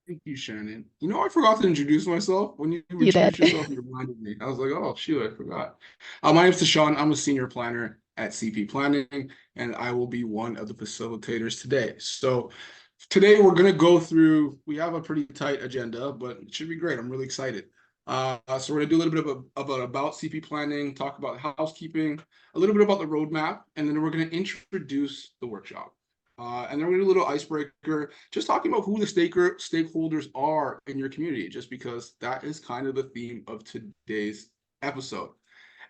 Thank you, Shannon. You know, I forgot to introduce myself. When you You did. introduced yourself, you reminded me. I was like, oh, shoot, I forgot. My name's Tashawn. I'm a senior planner at CP Planning, and I will be one of the facilitators today. So today we're going to go through, we have a pretty tight agenda, but it should be great. I'm really excited. So we're going to do a little bit about CP Planning, talk about housekeeping, a little bit about the roadmap, and then we're going to introduce the workshop. And then we're going to do a little icebreaker, just talking about who the stakeholders are in your community, just because that is kind of the theme of today's episode.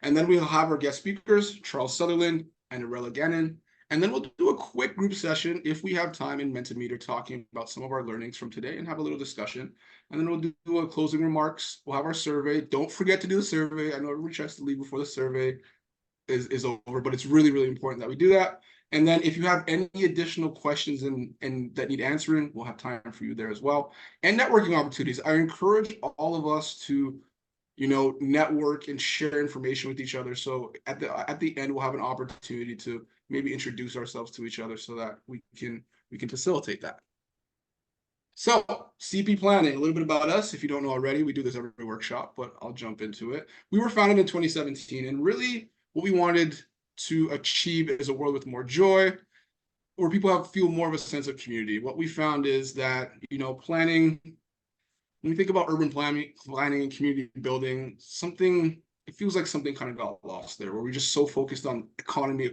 And then we'll have our guest speakers, Charles Sutherland and Erella Ganon. And then we'll do a quick group session if we have time in Mentimeter talking about some of our learnings from today and have a little discussion. And then we'll do a closing remarks. We'll have our survey. Don't forget to do the survey. I know everybody tries to leave before the survey is over, but it's really, really important that we do that. And then if you have any additional questions and that need answering, we'll have time for you there as well. And networking opportunities. I encourage all of us to, network and share information with each other. So at the end, we'll have an opportunity to maybe introduce ourselves to each other so that we can facilitate that. So CP Planning, a little bit about us. If you don't know already, we do this every workshop, but I'll jump into it. We were founded in 2017, and really what we wanted to achieve is a world with more joy, where people feel more of a sense of community. What we found is that, planning, when we think about urban planning and community building, it feels like something kind of got lost there, where we're just so focused on economy,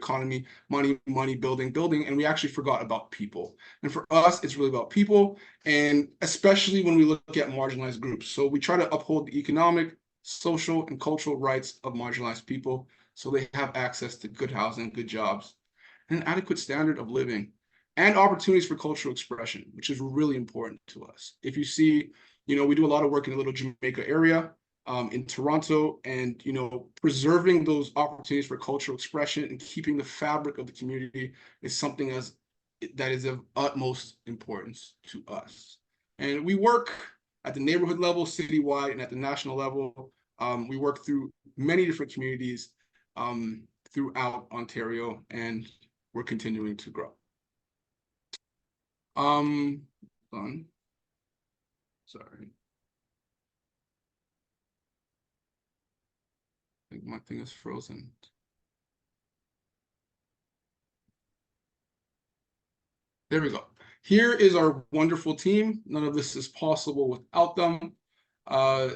money, building, and we actually forgot about people. And for us, it's really about people, and especially when we look at marginalized groups. So we try to uphold the economic, social, and cultural rights of marginalized people so they have access to good housing, good jobs, and an adequate standard of living, and opportunities for cultural expression, which is really important to us. If you see, we do a lot of work in the Little Jamaica area, in Toronto, and preserving those opportunities for cultural expression and keeping the fabric of the community is something that is of utmost importance to us. And we work at the neighborhood level, citywide, and at the national level. We work through many different communities throughout Ontario, and we're continuing to grow. Sorry. I think my thing is frozen. There we go. Here is our wonderful team. None of this is possible without them.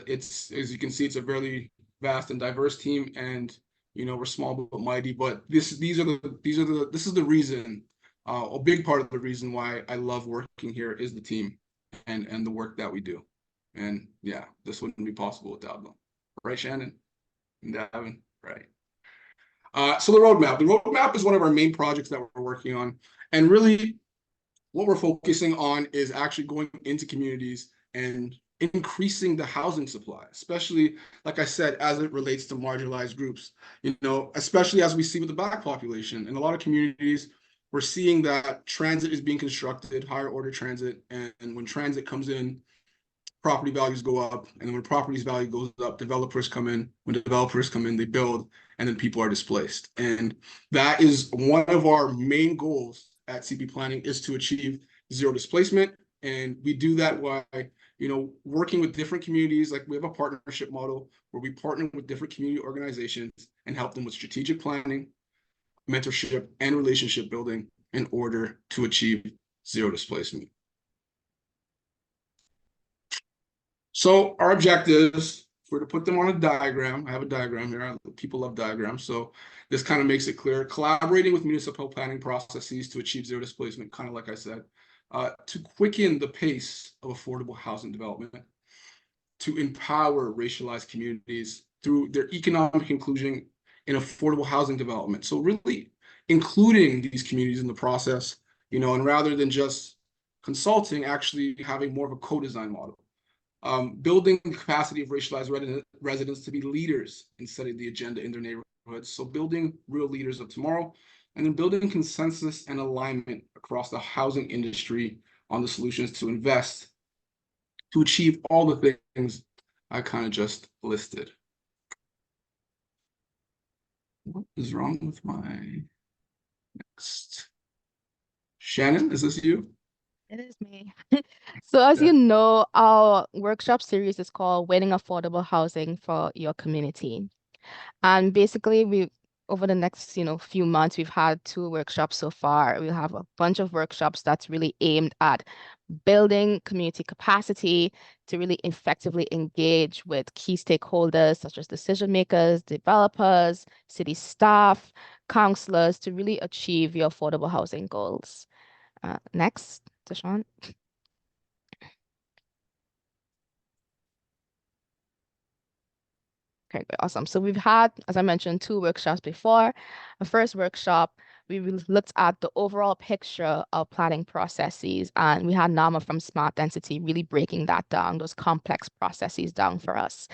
It's, as you can see, it's a very vast and diverse team, and we're small but mighty. But this is the reason. A big part of the reason why I love working here is the team and the work that we do. And yeah, this wouldn't be possible without them. Right, Shannon and Davin? Right. So the roadmap. The roadmap is one of our main projects that we're working on. And really, what we're focusing on is actually going into communities and increasing the housing supply, especially, like I said, as it relates to marginalized groups, especially as we see with the Black population. In a lot of communities, we're seeing that transit is being constructed, higher order transit, and when transit comes in, property values go up, and when property's value goes up, developers come in. When developers come in, they build, and then people are displaced. And that is one of our main goals at CP Planning, is to achieve zero displacement. And we do that by, working with different communities. Like, we have a partnership model where we partner with different community organizations and help them with strategic planning, mentorship, and relationship building in order to achieve zero displacement. So our objectives, if we're to put them on a diagram, I have a diagram here. People love diagrams. So this kind of makes it clear. Collaborating with municipal planning processes to achieve zero displacement, kind of like I said, to quicken the pace of affordable housing development, to empower racialized communities through their economic inclusion in affordable housing development. So really including these communities in the process, and rather than just consulting, actually having more of a co-design model. Building the capacity of racialized residents to be leaders in setting the agenda in their neighborhoods. So building real leaders of tomorrow, and then building consensus and alignment across the housing industry on the solutions to invest to achieve all the things I kind of just listed. What is wrong with my next? Shannon, is this you? It is me. So as Yeah. you know, our workshop series is called Winning Affordable Housing for Your Community. And basically, we over the next, few months, we've had two workshops so far. We'll have a bunch of workshops that's really aimed at building community capacity to really effectively engage with key stakeholders such as decision makers, developers, city staff, counselors to really achieve your affordable housing goals. Next, Deshaun. Okay, great, awesome. So we've had, as I mentioned, two workshops before. The first workshop, looked at the overall picture of planning processes, and we had Nama from Smart Density really breaking that down, those complex processes down for us.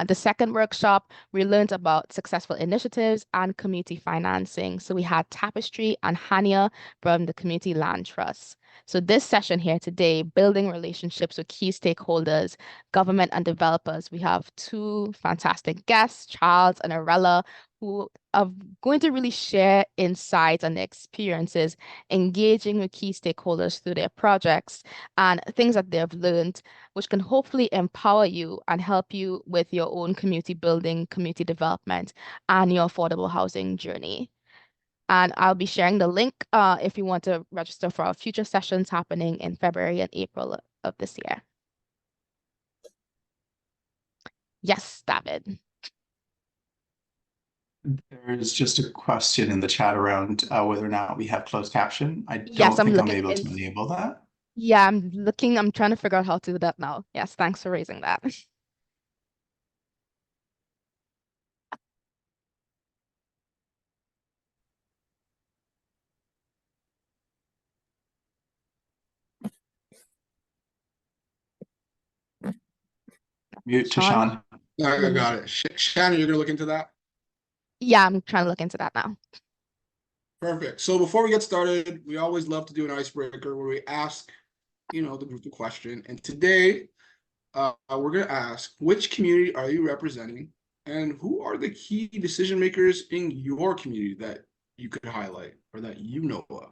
The second workshop, we learned about successful initiatives and community financing. So we had Tapestry and Hania from the Community Land Trust. So this session here today, building relationships with key stakeholders, government and developers. We have two fantastic guests, Charles and Erella, who are going to really share insights and experiences engaging with key stakeholders through their projects and things that they've learned, which can hopefully empower you and help you with your own community building, community development, and your affordable housing journey. And I'll be sharing the link if you want to register for our future sessions happening in February and April of this year. Yes, David. There's just a question in the chat around whether or not we have closed caption. I Yes, don't I'm think I'm looking able in. to enable that. Yeah, I'm looking. I'm trying to figure out how to do that now. Yes, thanks for raising that. Mute to Sean, Sean. I you're got muted. it. Shannon, you're gonna look into that? Yeah, I'm trying to look into that now. Perfect. So before we get started, we always love to do an icebreaker where we ask, the group a question. And today, we're gonna ask, which community are you representing, and who are the key decision makers in your community that you could highlight or that you know of?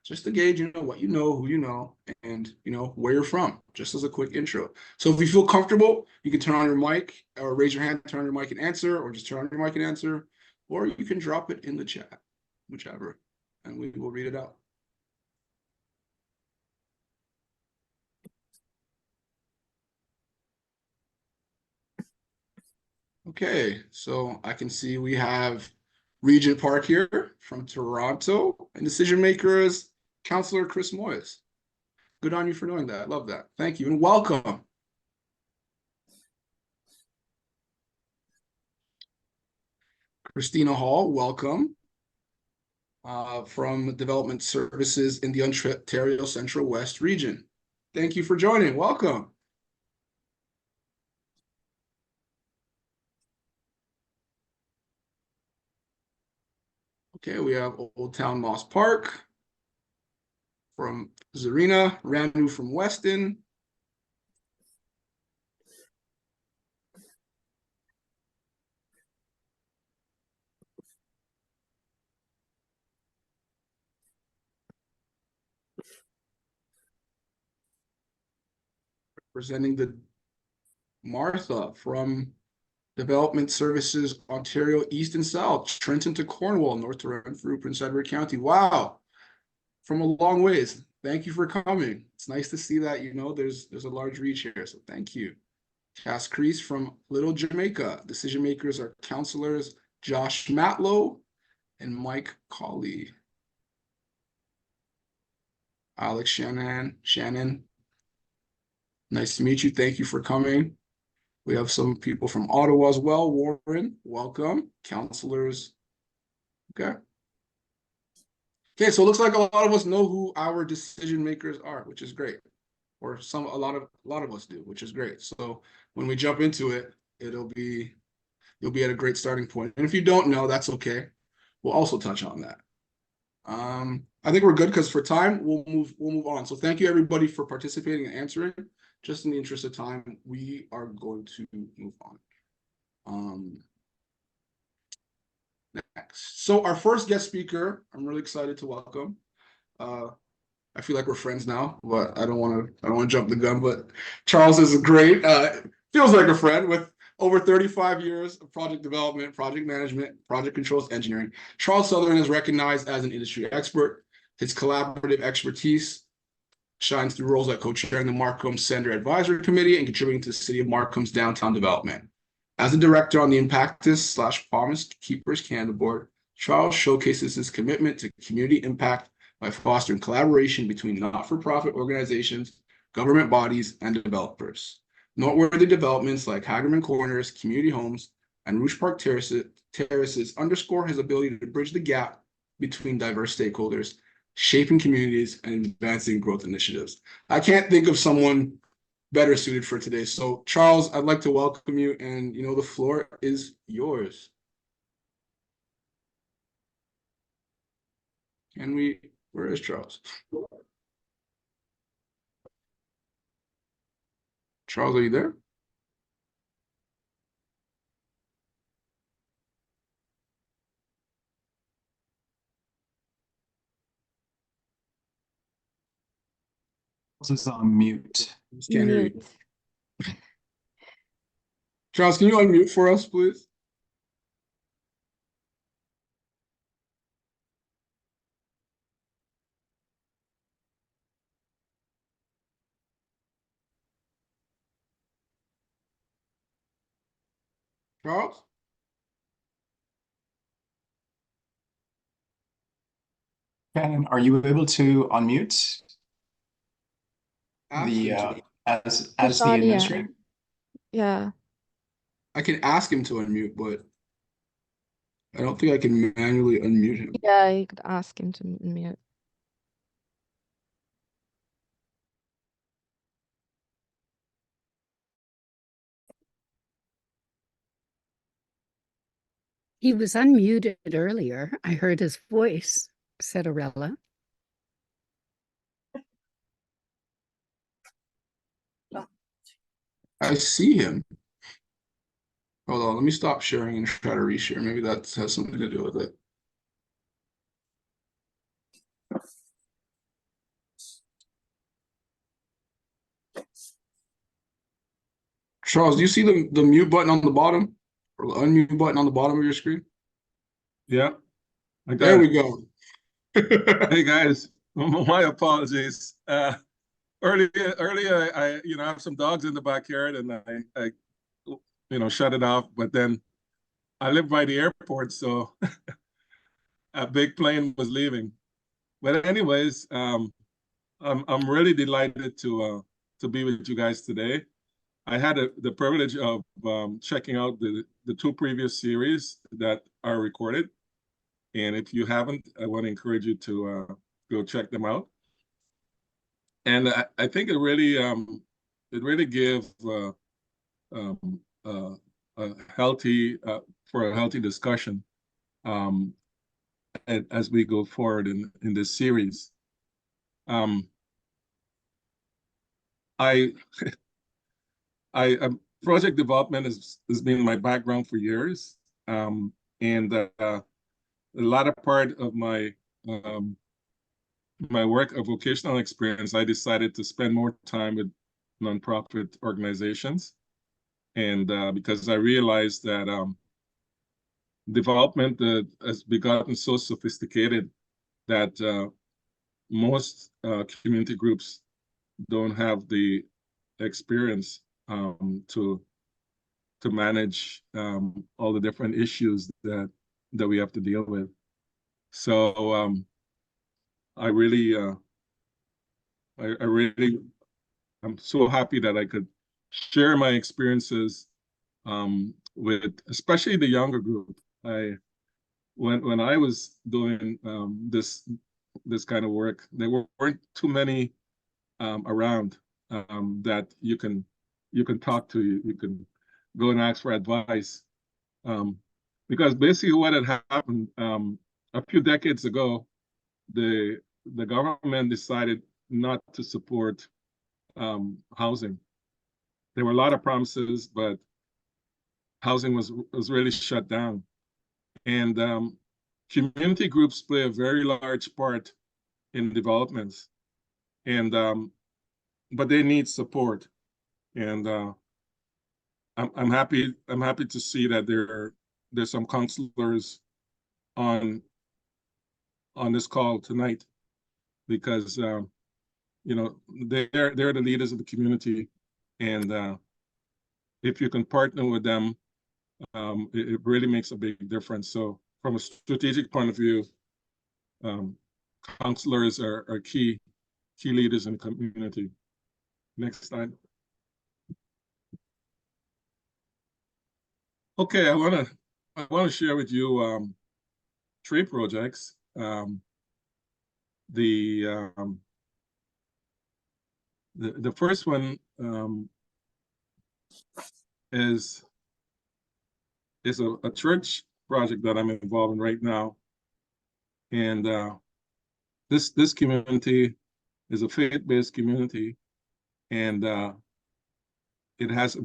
Just to gauge, what you know, who you know, and where you're from, just as a quick intro. So if you feel comfortable, you can turn on your mic or raise your hand, turn on your mic and answer, or just turn on your mic and answer, or you can drop it in the chat, whichever, and we will read it out. Okay, so I can see we have Regent Park here from Toronto, and decision maker is Councillor Chris Moyes. Good on you for doing that. I love that. Thank you and welcome. Christina Hall, welcome. From Development Services in the Ontario Central West region. Thank you for joining. Welcome. Okay, we have Old Town Moss Park from Zarina, Ranu from Weston, presenting the Martha from Development Services, Ontario East and South, Trenton to Cornwall, North to Renfrew, Prince Edward County. Wow, from a long ways. Thank you for coming. It's nice to see that, there's a large reach here, so thank you. Cass Crease from Little Jamaica. Decision makers are counselors Josh Matlow and Mike Colley. Alex Shannon, nice to meet you. Thank you for coming. We have some people from Ottawa as well. Warren, welcome. Counselors. Okay. Okay, so it looks like a lot of us know who our decision makers are, which is great. Or a lot of us do, which is great. So when we jump into it, you'll be at a great starting point. And if you don't know, that's okay. We'll also touch on that. I think we're good because for time, we'll move on. So thank you everybody for participating and answering. Just in the interest of time, we are going to move on. Next. So our first guest speaker, I'm really excited to welcome. I feel like we're friends now, but I don't want to jump the gun. But Charles is a great, feels like a friend with over 35 years of project development, project management, project controls engineering. Charles Sutherland is recognized as an industry expert. His collaborative expertise shines through roles like co-chairing the Markham Center Advisory Committee and contributing to the City of Markham's downtown development. As a director on the Impactus/Promise Keepers Canada Board, Charles showcases his commitment to community impact by fostering collaboration between not-for-profit organizations, government bodies, and developers. Noteworthy developments like Hagerman Corners, community homes, and Rouge Park terraces underscore his ability to bridge the gap between diverse stakeholders, shaping communities and advancing growth initiatives. I can't think of someone better suited for today. So Charles, I'd like to welcome you, and the floor is yours. Where is Charles? Charles, are you there? This is on mute. Can't hear you. Charles, can you unmute for us, please? Charles? Ganon, are you able to unmute Ask the him to. as Push the on, yeah. administrator? Yeah. I can ask him to unmute, but I don't think I can manually unmute him. Yeah, you could ask him to mute. He was unmuted earlier. I heard his voice, said Erella. I see him. Hold on, let me stop sharing and try to reshare. Maybe that has something to do with it. Charles, do you see the mute button on the bottom? Or the unmute button on the bottom of your screen? Yeah, I got There it. we go. Hey guys, my apologies. Earlier, I have some dogs in the backyard, and I shut it off. But then I live by the airport, so a big plane was leaving. But anyways, I'm really delighted to be with you guys today. I had the privilege of checking out the two previous series that are recorded. And if you haven't, I want to encourage you to go check them out. And I think it really gave a healthy for a healthy discussion as we go forward in this series. I project development has been my background for years, and the latter part of my work of vocational experience, I decided to spend more time with nonprofit organizations, and because I realized that development has gotten so sophisticated that most community groups don't have the experience to manage all the different issues that we have to deal with. So I really, I'm so happy that I could share my experiences with especially the younger group. When I was doing this kind of work, there weren't too many around that you can talk to. You can go and ask for advice, because basically what had happened a few decades ago, the government decided not to support housing. There were a lot of promises, but housing was really shut down. And community groups play a very large part in developments. and but they need support. And I'm happy to see that there's some counselors on this call tonight, because you know, they're the leaders of the community, and if you can partner with them, it really makes a big difference. So from a strategic point of view, counselors are key leaders in the community. Next slide. Okay, I wanna share with you three projects. The first one is a church project that I'm involved in right now, and this community is a faith-based community, and it has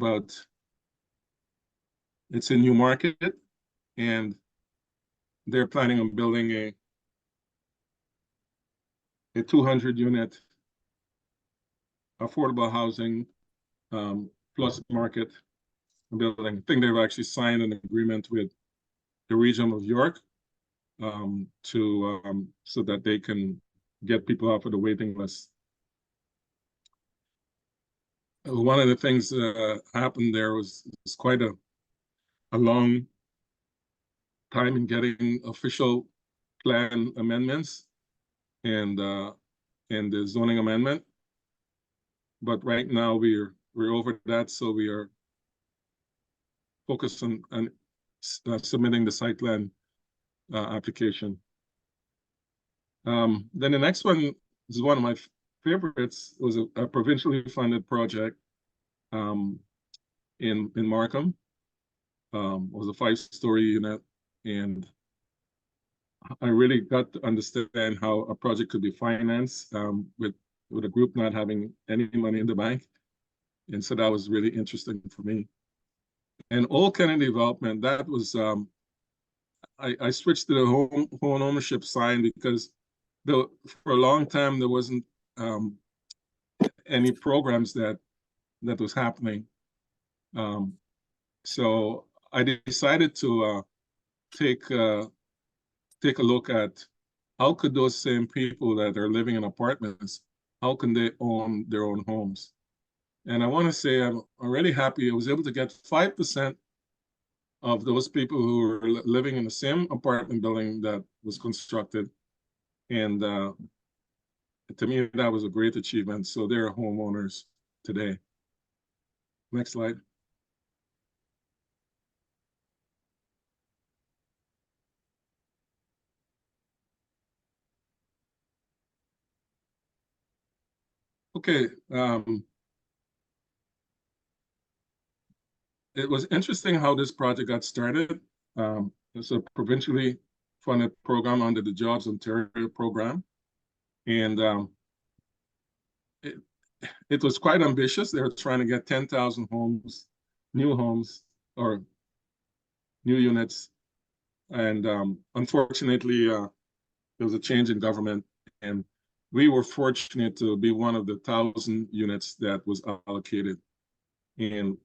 it's a new market, and they're planning on building a 200-unit affordable housing plus market building. I think they've actually signed an agreement with the region of York so that they can get people off of the waiting list. One of the things happened there was quite a long time in getting official plan amendments and the zoning amendment. But right now we're over that, so we are focused on submitting the site plan application. Then the next one is one of my favorites. It was a provincially funded project in Markham. It was a 5-story unit, and I really got to understand how a project could be financed with a group not having any money in the bank. And so that was really interesting for me. And Old Kennedy Development, that was, I switched to the home ownership side because for a long time there wasn't any programs that was happening. So I decided to take a look at how could those same people that are living in apartments, how can they own their own homes? And I want to say I'm really happy I was able to get 5% of those people who were living in the same apartment building that was constructed. And to me, that was a great achievement. So they're homeowners today. Next slide. Okay. It was interesting how this project got started. It's a provincially funded program under the Jobs Ontario program. And it was quite ambitious. They were trying to get 10,000 homes, new homes, or new units. And unfortunately, there was a change in government. And we were fortunate to be one of the 1,000 units that was allocated. And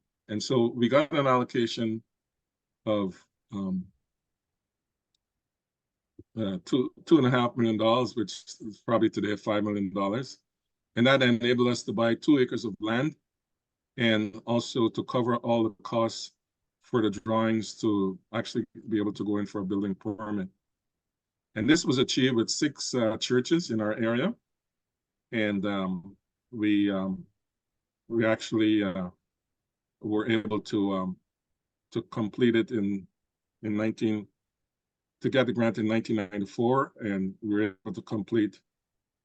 so we got an allocation of $2.5 million, which is probably today $5 million. And that enabled us to buy 2 acres of land and also to cover all the costs for the drawings to actually be able to go in for a building permit. And this was achieved with 6 churches in our area. And we actually were able to complete it to get the grant in 1994, and we were able to complete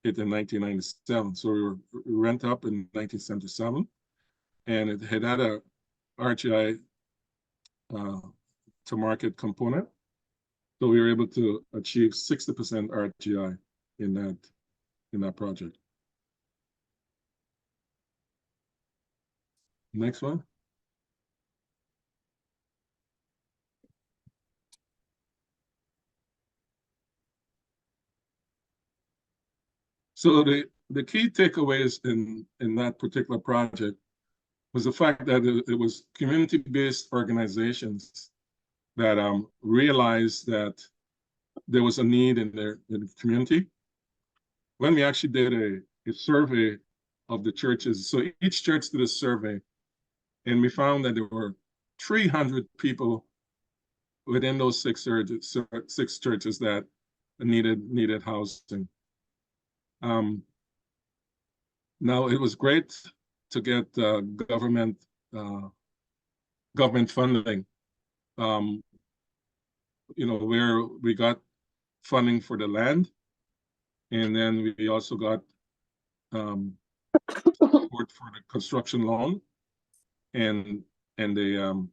it in 1997. So we went up in 1977, and it had a RGI to market component. So we were able to achieve 60% RGI in that project. Next one. So the key takeaways in that particular project was the fact that it was community-based organizations that realized that there was a need in the community. When we actually did a survey of the churches, so each church did a survey, and we found that there were 300 people within those six churches that needed housing. Now it was great to get government funding. Where we got funding for the land, and then we also got support for the construction loan, and the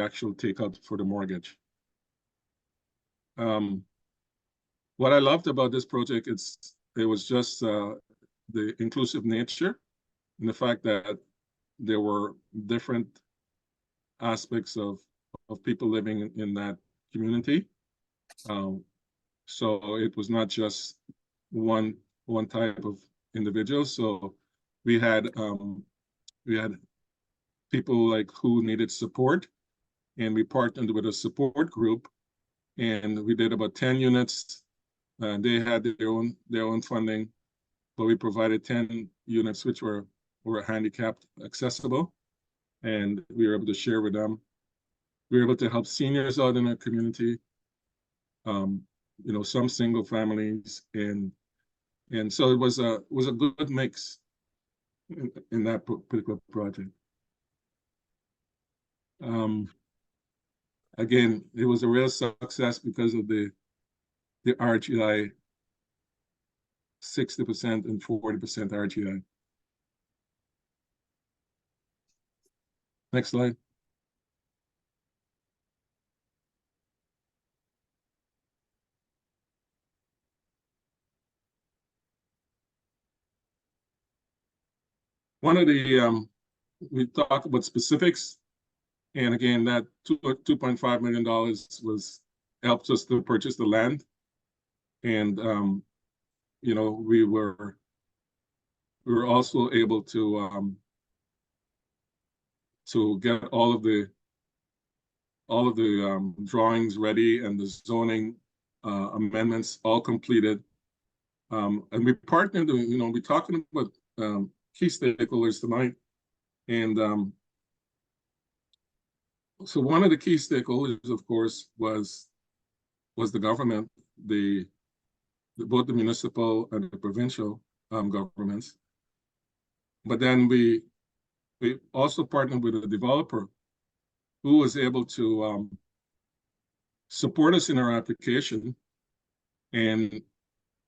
actual takeout for the mortgage. What I loved about this project, it was just the inclusive nature, and the fact that there were different aspects of people living in that community. So it was not just one type of individual. So we had people like who needed support, and we partnered with a support group, and we did about 10 units. They had their own funding, but we provided 10 units which were handicapped accessible, and we were able to share with them. We were able to help seniors out in our community, some single families, and so it was a good mix in that particular project. Again, it was a real success because of the RGI, 60% and 40% RGI. Next slide. One of the, we talked about specifics, and again, that $2.5 million helped us to purchase the land. And, we were also able to get all of the drawings ready and the zoning amendments all completed. And we partnered, we're talking about key stakeholders tonight. And so one of the key stakeholders, of course, was the government, both the municipal and the provincial governments. But then we also partnered with a developer who was able to support us in our application. And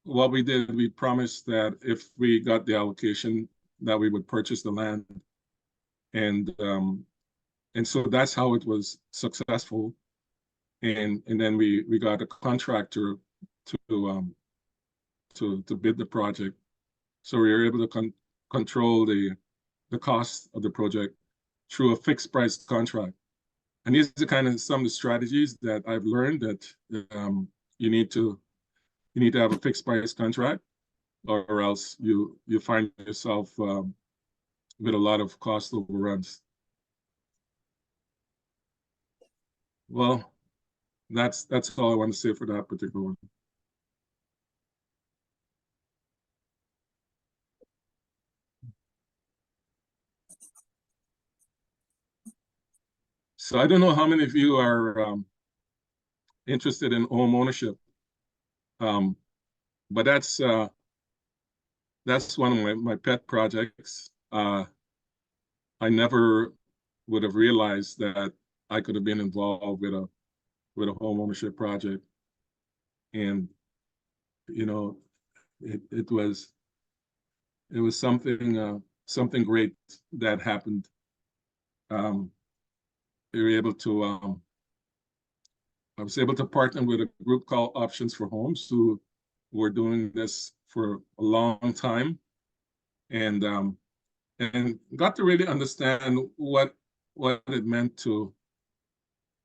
what we did, we promised that if we got the allocation, that we would purchase the land. And so that's how it was successful. And then we got a contractor to bid the project. So we were able to control the cost of the project through a fixed price contract. And these are kind of some of the strategies that I've learned, that you need to have a fixed price contract, or else you find yourself with a lot of cost overruns. Well, that's all I want to say for that particular one. So I don't know how many of you are interested in home ownership, but that's one of my pet projects. I never would have realized that I could have been involved with a home ownership project, and it was something great that happened. We were able to I was able to partner with a group called Options for Homes, who were doing this for a long time, and got to really understand what it meant to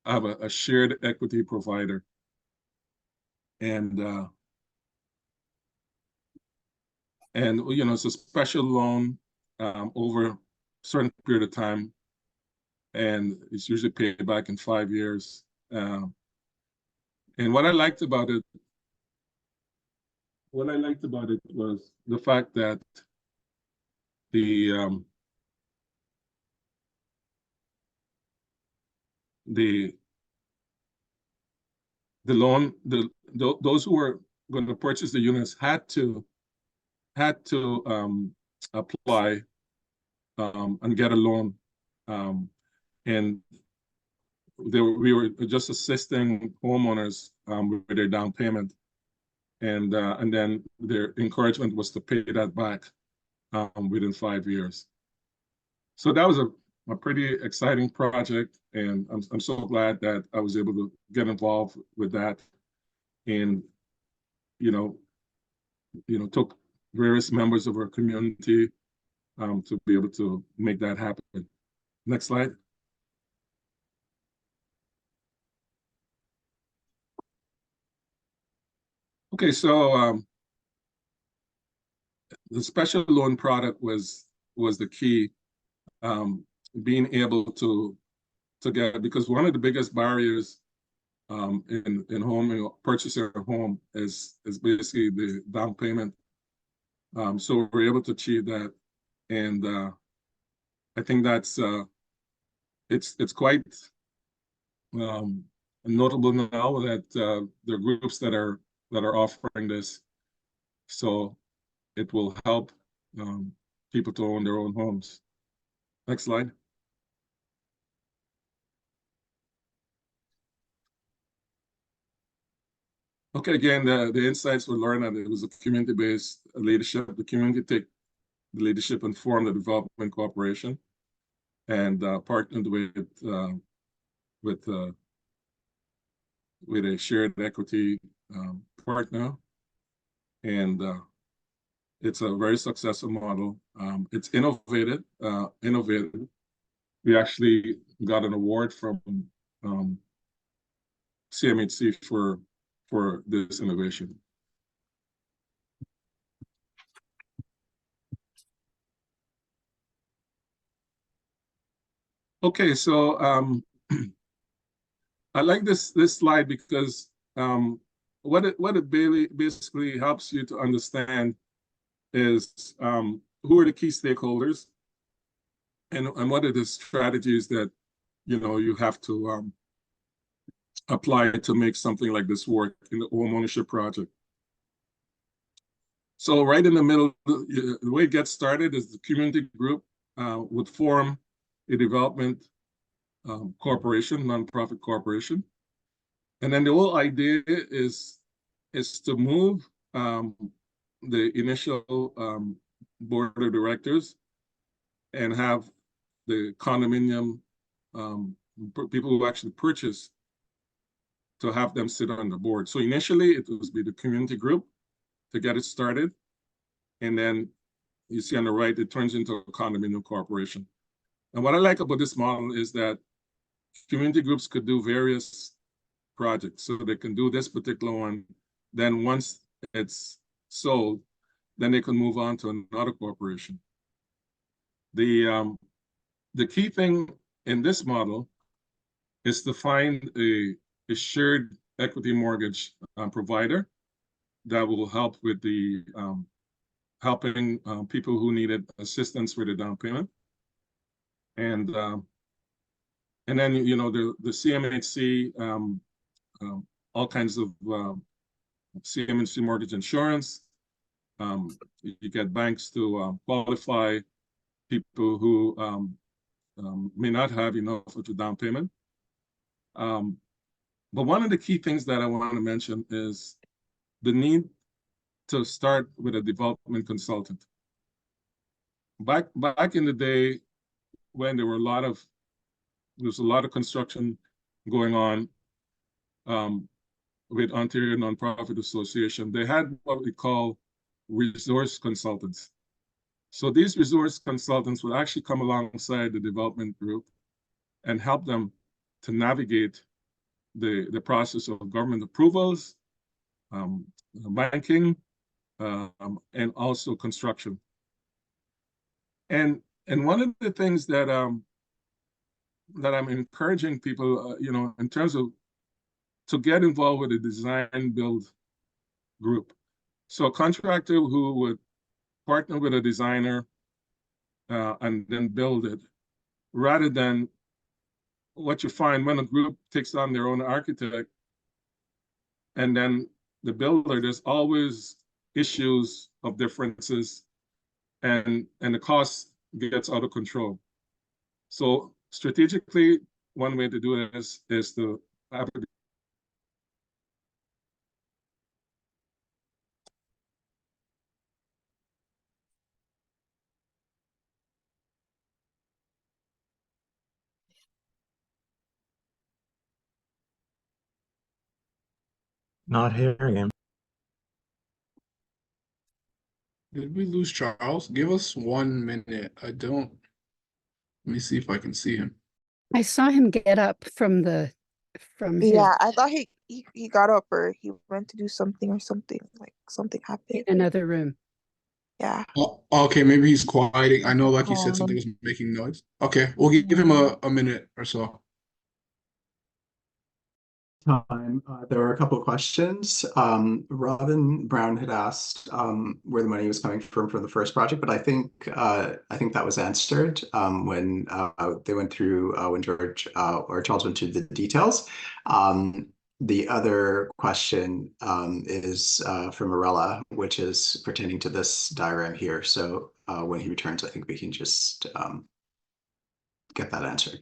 have a shared equity provider. And And, you know, it's a special loan over a certain period of time, and it's usually paid back in 5 years. And what I liked about it was the fact that the loan, those who were going to purchase the units had to apply and get a loan, and we were just assisting homeowners with their down payment, and then their encouragement was to pay that back within 5 years. So that was a pretty exciting project, and I'm so glad that I was able to get involved with that, and took various members of our community to be able to make that happen. Next slide. Okay, so the special loan product was the key, being able to get, because one of the biggest barriers in home purchasing a home is basically the down payment. So we're able to achieve that, and I think that's it's quite notable now that there are groups that are offering this, so it will help people to own their own homes. Next slide. Okay, again, the insights were learned that it was a community-based leadership. The community take the leadership and form the development cooperation, and partnered with a shared equity partner, and it's a very successful model. It's innovative. We actually got an award from CMHC for this innovation. Okay, so I like this slide because what it basically helps you to understand is who are the key stakeholders, and what are the strategies that you have to apply to make something like this work in the home ownership project. So right in the middle, the way it gets started is the community group would form a development corporation, nonprofit corporation. And then the whole idea is to move the initial board of directors and have the condominium people who actually purchase to have them sit on the board. So initially it was be the community group to get it started. And then you see on the right, it turns into a condominium corporation. And what I like about this model is that community groups could do various projects. So they can do this particular one. Then once it's sold, then they can move on to another corporation. The key thing in this model is to find a shared equity mortgage provider that will help with the helping people who needed assistance with the down payment. And then the CMHC, all kinds of CMHC mortgage insurance. You get banks to qualify people who may not have enough of the down payment. But one of the key things that I want to mention is the need to start with a development consultant. Back in the day, when there was a lot of construction going on with Ontario Nonprofit Association, they had what we call resource consultants. So these resource consultants would actually come alongside the development group and help them to navigate the process of government approvals, banking, and also construction. And one of the things that that I'm encouraging people, you know, in terms of to get involved with a design build group. So a contractor who would partner with a designer and then build it, rather than what you find when a group takes on their own architect and then the builder, there's always issues of differences and the cost gets out of control. So strategically, one way to do it is to have a Not hearing him. Did we lose Charles? Give us 1 minute. I don't. Let me see if I can see him. I saw him get up from his Yeah, I thought he got up or he went to do something or something, like something happened. another room. Yeah. Oh, okay, maybe he's quieting. I know, like you said, something was making noise. Okay, we'll give him a minute or so. Time. There were a couple of questions. Robin Brown had asked where the money was coming from the first project, but I think that was answered when they went through when George or Charles went through the details. The other question is from Erella, which is pertaining to this diagram here. So when he returns, I think we can just get that answered.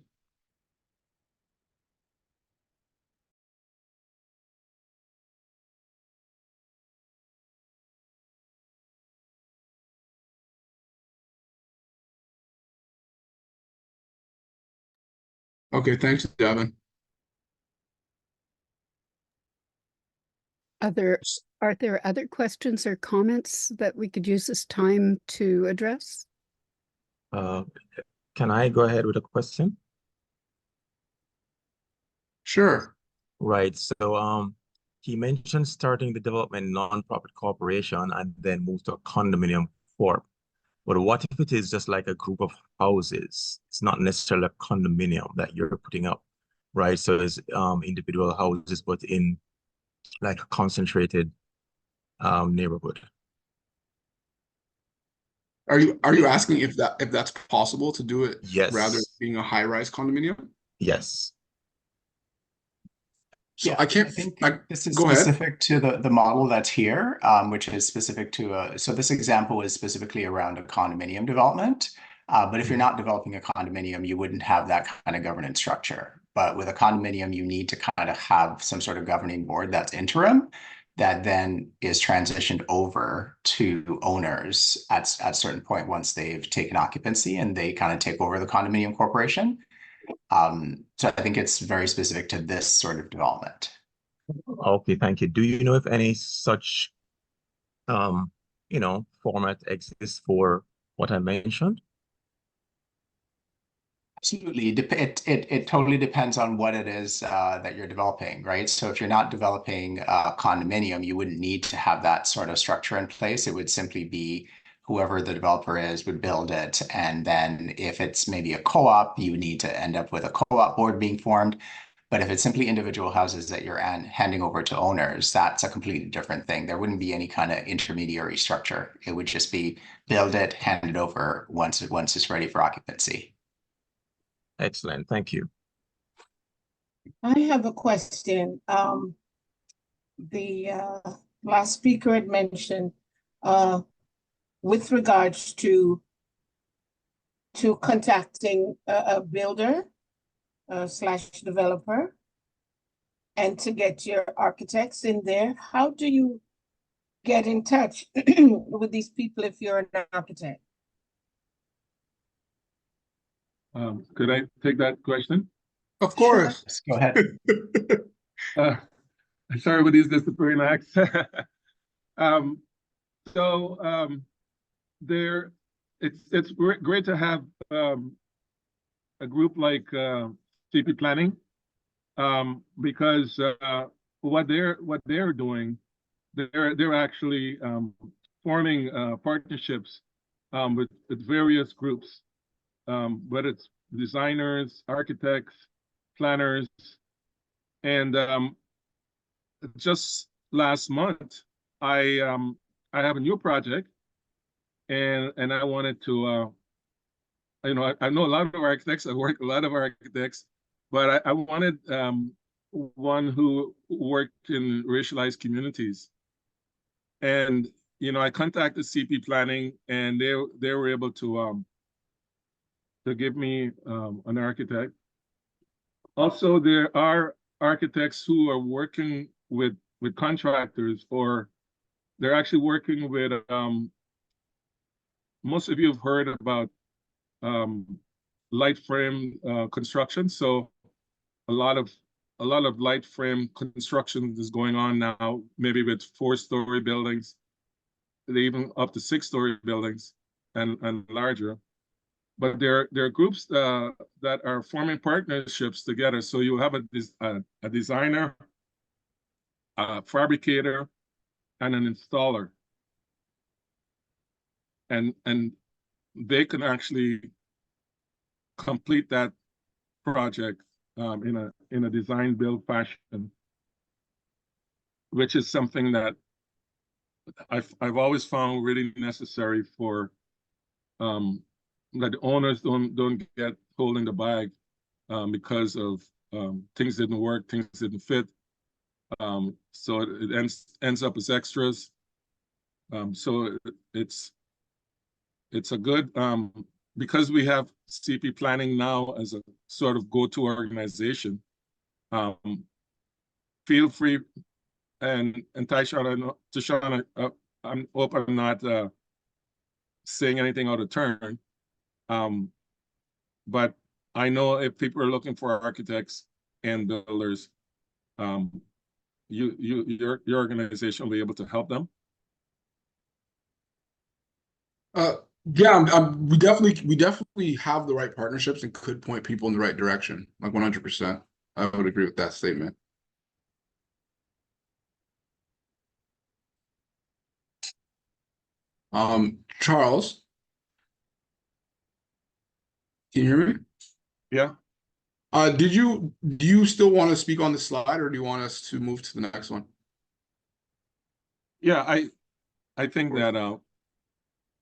Okay, thanks, Devin. Are there other questions or comments that we could use this time to address? Can I go ahead with a question? Sure. Right. So he mentioned starting the development non-profit corporation and then move to a condominium form. But what if it is just like a group of houses? It's not necessarily a condominium that you're putting up, right? So it's individual houses, but in like a concentrated neighborhood. Are you asking if that's possible to do it Yes. rather than being a high-rise condominium? Yes. So Yeah, I can't. I think this is go ahead. specific to the model that's here, which is specific to so this example is specifically around a condominium development. But if you're not developing a condominium, you wouldn't have that kind of governance structure. But with a condominium, you need to kind of have some sort of governing board that's interim, that then is transitioned over to owners at a certain point once they've taken occupancy and they kind of take over the condominium corporation. So I think it's very specific to this sort of development. Okay, thank you. Do you know if any such format exists for what I mentioned? Absolutely. It totally depends on what it is that you're developing, right? So if you're not developing a condominium, you wouldn't need to have that sort of structure in place. It would simply be whoever the developer is would build it. And then if it's maybe a co-op, you would need to end up with a co-op board being formed. But if it's simply individual houses that you're handing over to owners, that's a completely different thing. There wouldn't be any kind of intermediary structure. It would just be build it, hand it over once it's ready for occupancy. Excellent. Thank you. I have a question. The last speaker had mentioned with regards to contacting a builder slash developer and to get your architects in there. How do you get in touch with these people if you're an architect? Could I take that question? Of course. Just go ahead. Sorry with these disciplinary acts. It's great to have a group like CP Planning because what they're doing, they're actually forming partnerships with various groups, whether it's designers, architects, planners, and just last month, I have a new project, and I wanted to, I know a lot of architects. I work with a lot of architects, but I wanted one who worked in racialized communities, and I contacted CP Planning, and they were able to give me an architect. Also, there are architects who are working with contractors, or they're actually working with most of you have heard about light frame construction. So a lot of light frame construction is going on now, maybe with 4-story buildings, even up to 6-story buildings and larger. But there are groups that are forming partnerships together. So you have a designer, a fabricator, and an installer, and they can actually complete that project in a design build fashion, which is something that I've always found really necessary for that the owners don't get holding the bag because of things didn't work, things didn't fit. So it ends up as extras. So it's a good, because we have CP Planning now as a sort of go-to organization. Feel free, and Tashana, I hope I'm not saying anything out of turn. But I know if people are looking for architects and builders, your organization will be able to help them. Yeah, we definitely have the right partnerships and could point people in the right direction, like 100%. I would agree with that statement. Charles, can you hear me? Yeah. Do you still want to speak on the slide, or do you want us to move to the next one? Yeah, I think that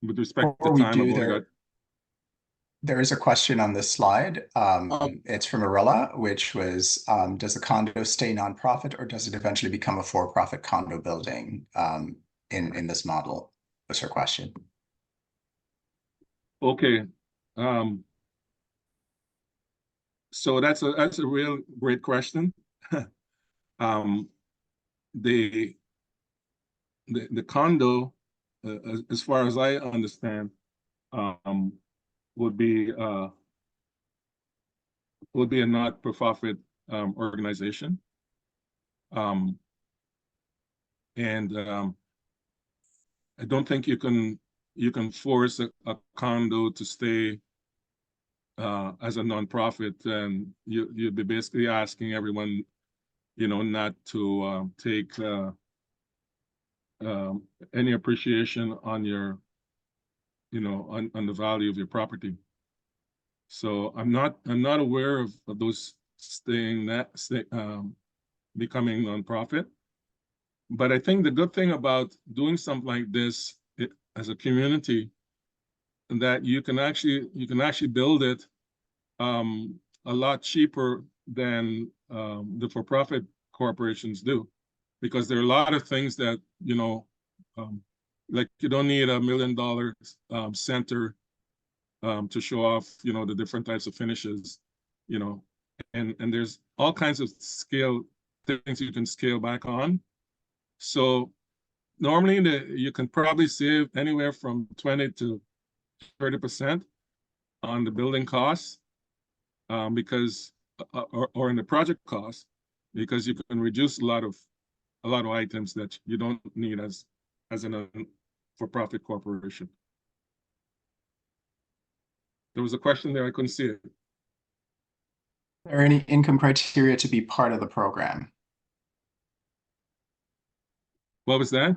with respect Before to we time, do, there is a question on this slide. It's from Erella, which was, does the condo stay nonprofit, or does it eventually become a for-profit condo building in this model? Was her question. Okay. So that's a real great question. The condo, as far as I understand, would be a not-for-profit organization, and I don't think you can force a condo to stay as a nonprofit, and you'd be basically asking everyone, not to take any appreciation on your, on the value of your property. So I'm not aware of those becoming nonprofit. But I think the good thing about doing something like this as a community, that you can actually build it a lot cheaper than the for-profit corporations do, because there are a lot of things that like you don't need $1 million center to show off the different types of finishes, and there's all kinds of things you can scale back on. So normally you can probably save anywhere from 20 to 30% on the building costs, because or in the project costs, because you can reduce a lot of items that you don't need as a for-profit corporation. There was a question there, I couldn't see it. Are there any income criteria to be part of the program? What was that?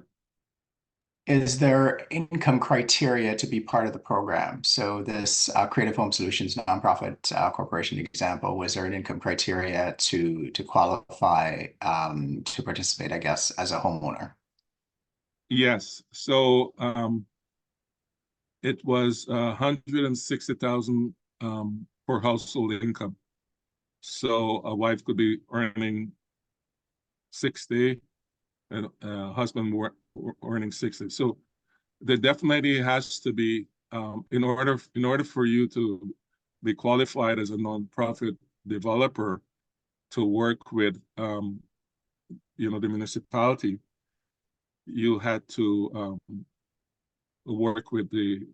Is there income criteria to be part of the program? So this Creative Home Solutions nonprofit corporation example, was there an income criteria to qualify to participate, I guess, as a homeowner? Yes. So it was 160,000 for household income. So a wife could be earning 60 and a husband earning 60. So there definitely has to be in order for you to be qualified as a nonprofit developer to work with the municipality, you had to work with the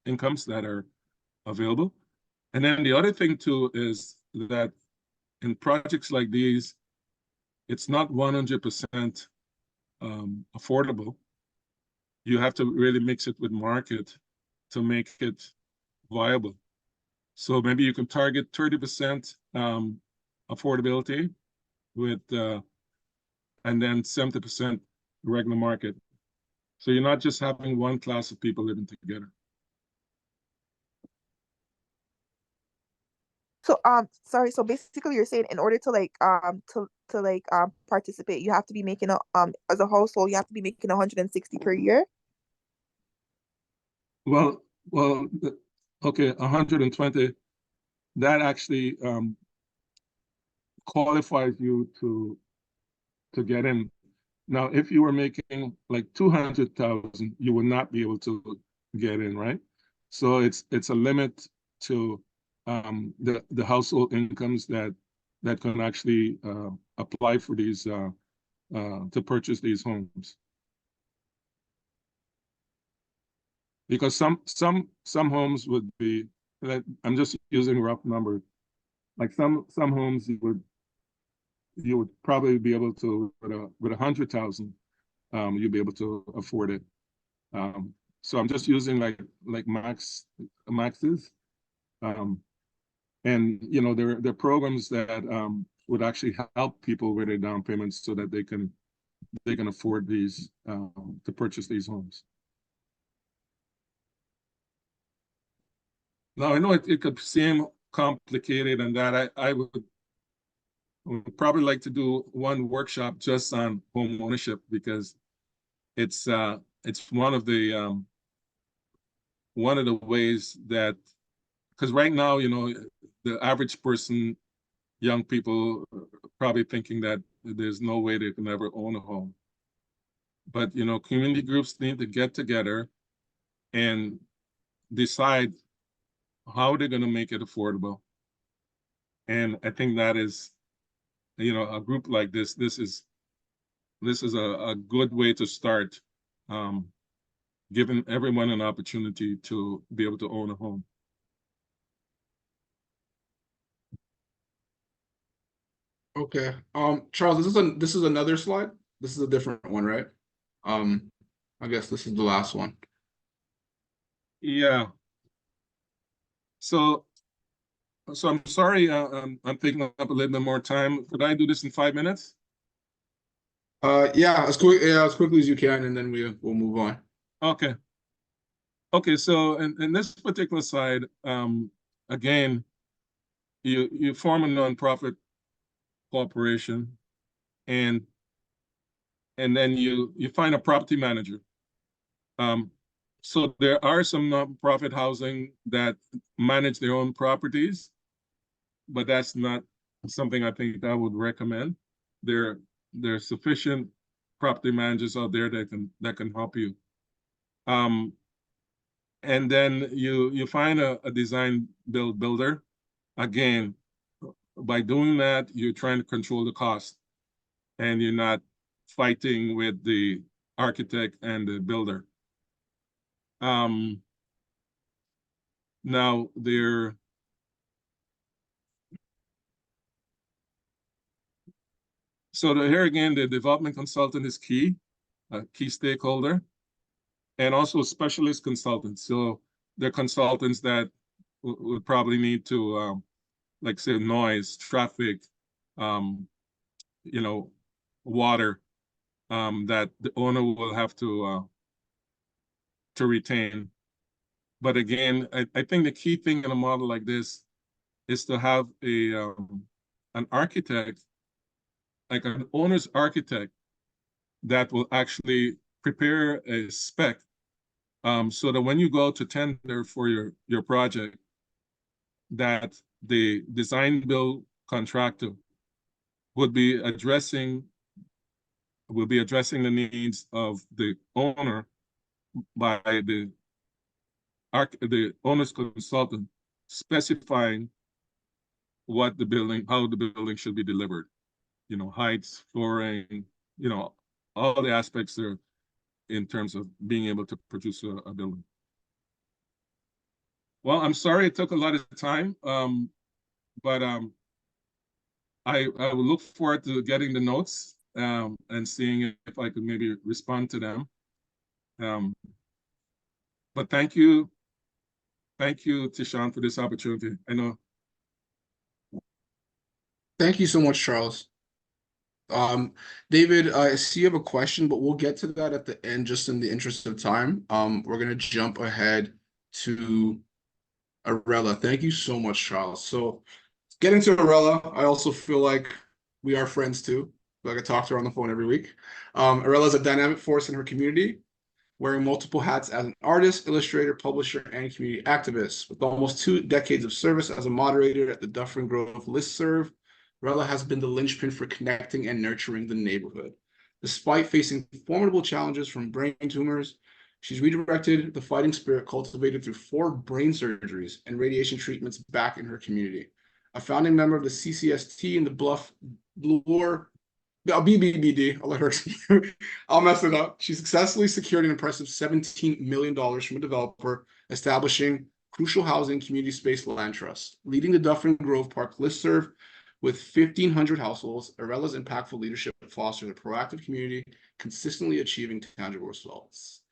incomes that are available. And then the other thing too is that in projects like these, it's not 100% affordable. You have to really mix it with market to make it viable. So maybe you can target 30% affordability with and then 70% regular market. So you're not just having one class of people living together. So sorry, so basically you're saying in order to participate, you have to be making as a household, you have to be making 160 per year? Well, okay, 120, that actually qualifies you to get in. Now, if you were making like 200,000, you would not be able to get in, right? So it's a limit to the household incomes that can actually apply for these to purchase these homes. Because some homes would be, like, I'm just using rough numbers. Like some homes you would probably be able to with 100,000, you'd be able to afford it. So I'm just using like maxes. And there are programs that would actually help people with their down payments so that they can afford these to purchase these homes. Now I know it could seem complicated, and that I would probably like to do one workshop just on home ownership, because it's one of the ways that, because right now, the average person, young people, are probably thinking that there's no way they can ever own a home. But community groups need to get together and decide how they're going to make it affordable. And I think that is, a group like this is a good way to start, giving everyone an opportunity to be able to own a home. Okay. Charles, this is another slide. This is a different one, right? I guess this is the last one. Yeah. So I'm sorry, I'm taking up a little bit more time. Could I do this in 5 minutes? Yeah, as quickly as you can, and then we'll move on. Okay. Okay, so in this particular slide, again, you form a nonprofit corporation, and then you find a property manager. So there are some nonprofit housing that manage their own properties, but that's not something I think I would recommend. There are sufficient property managers out there that can help you. And then you find a design builder. Again, by doing that, you're trying to control the cost, and you're not fighting with the architect and the builder. Now here again, the development consultant is key, a key stakeholder, and also specialist consultants. So they're consultants that would probably need to, like say, noise, traffic, water, that the owner will have to retain. But again, I think the key thing in a model like this is to have an architect, like an owner's architect, that will actually prepare a spec, so that when you go to tender for your project, that the design build contractor would be addressing the needs of the owner by the owner's consultant specifying how the building should be delivered. You know, heights, flooring, you know, all the aspects there in terms of being able to produce a building. Well, I'm sorry it took a lot of time, but I will look forward to getting the notes and seeing if I could maybe respond to them. But thank you, Tishan, for this opportunity. I know. Thank you so much, Charles. David, I see you have a question, but we'll get to that at the end, just in the interest of time. We're gonna jump ahead to Erella. Thank you so much, Charles. So getting to Erella, I also feel like we are friends too. Like I talk to her on the phone every week. Erella is a dynamic force in her community, wearing multiple hats as an artist, illustrator, publisher, and community activist. With almost 2 decades of service as a moderator at the Dufferin Grove listserv, Erella has been the linchpin for connecting and nurturing the neighborhood. Despite facing formidable challenges from brain tumors, she's redirected the fighting spirit cultivated through 4 brain surgeries and radiation treatments back in her community. A founding member of the CCST in the Bloor, BBBD, I'll let her, I'll mess it up. She successfully secured an impressive $17 million from a developer, establishing crucial housing community space land trust, leading the Dufferin Grove Park listserv with 1,500 households. Erella's impactful leadership fosters a proactive community, consistently achieving tangible results.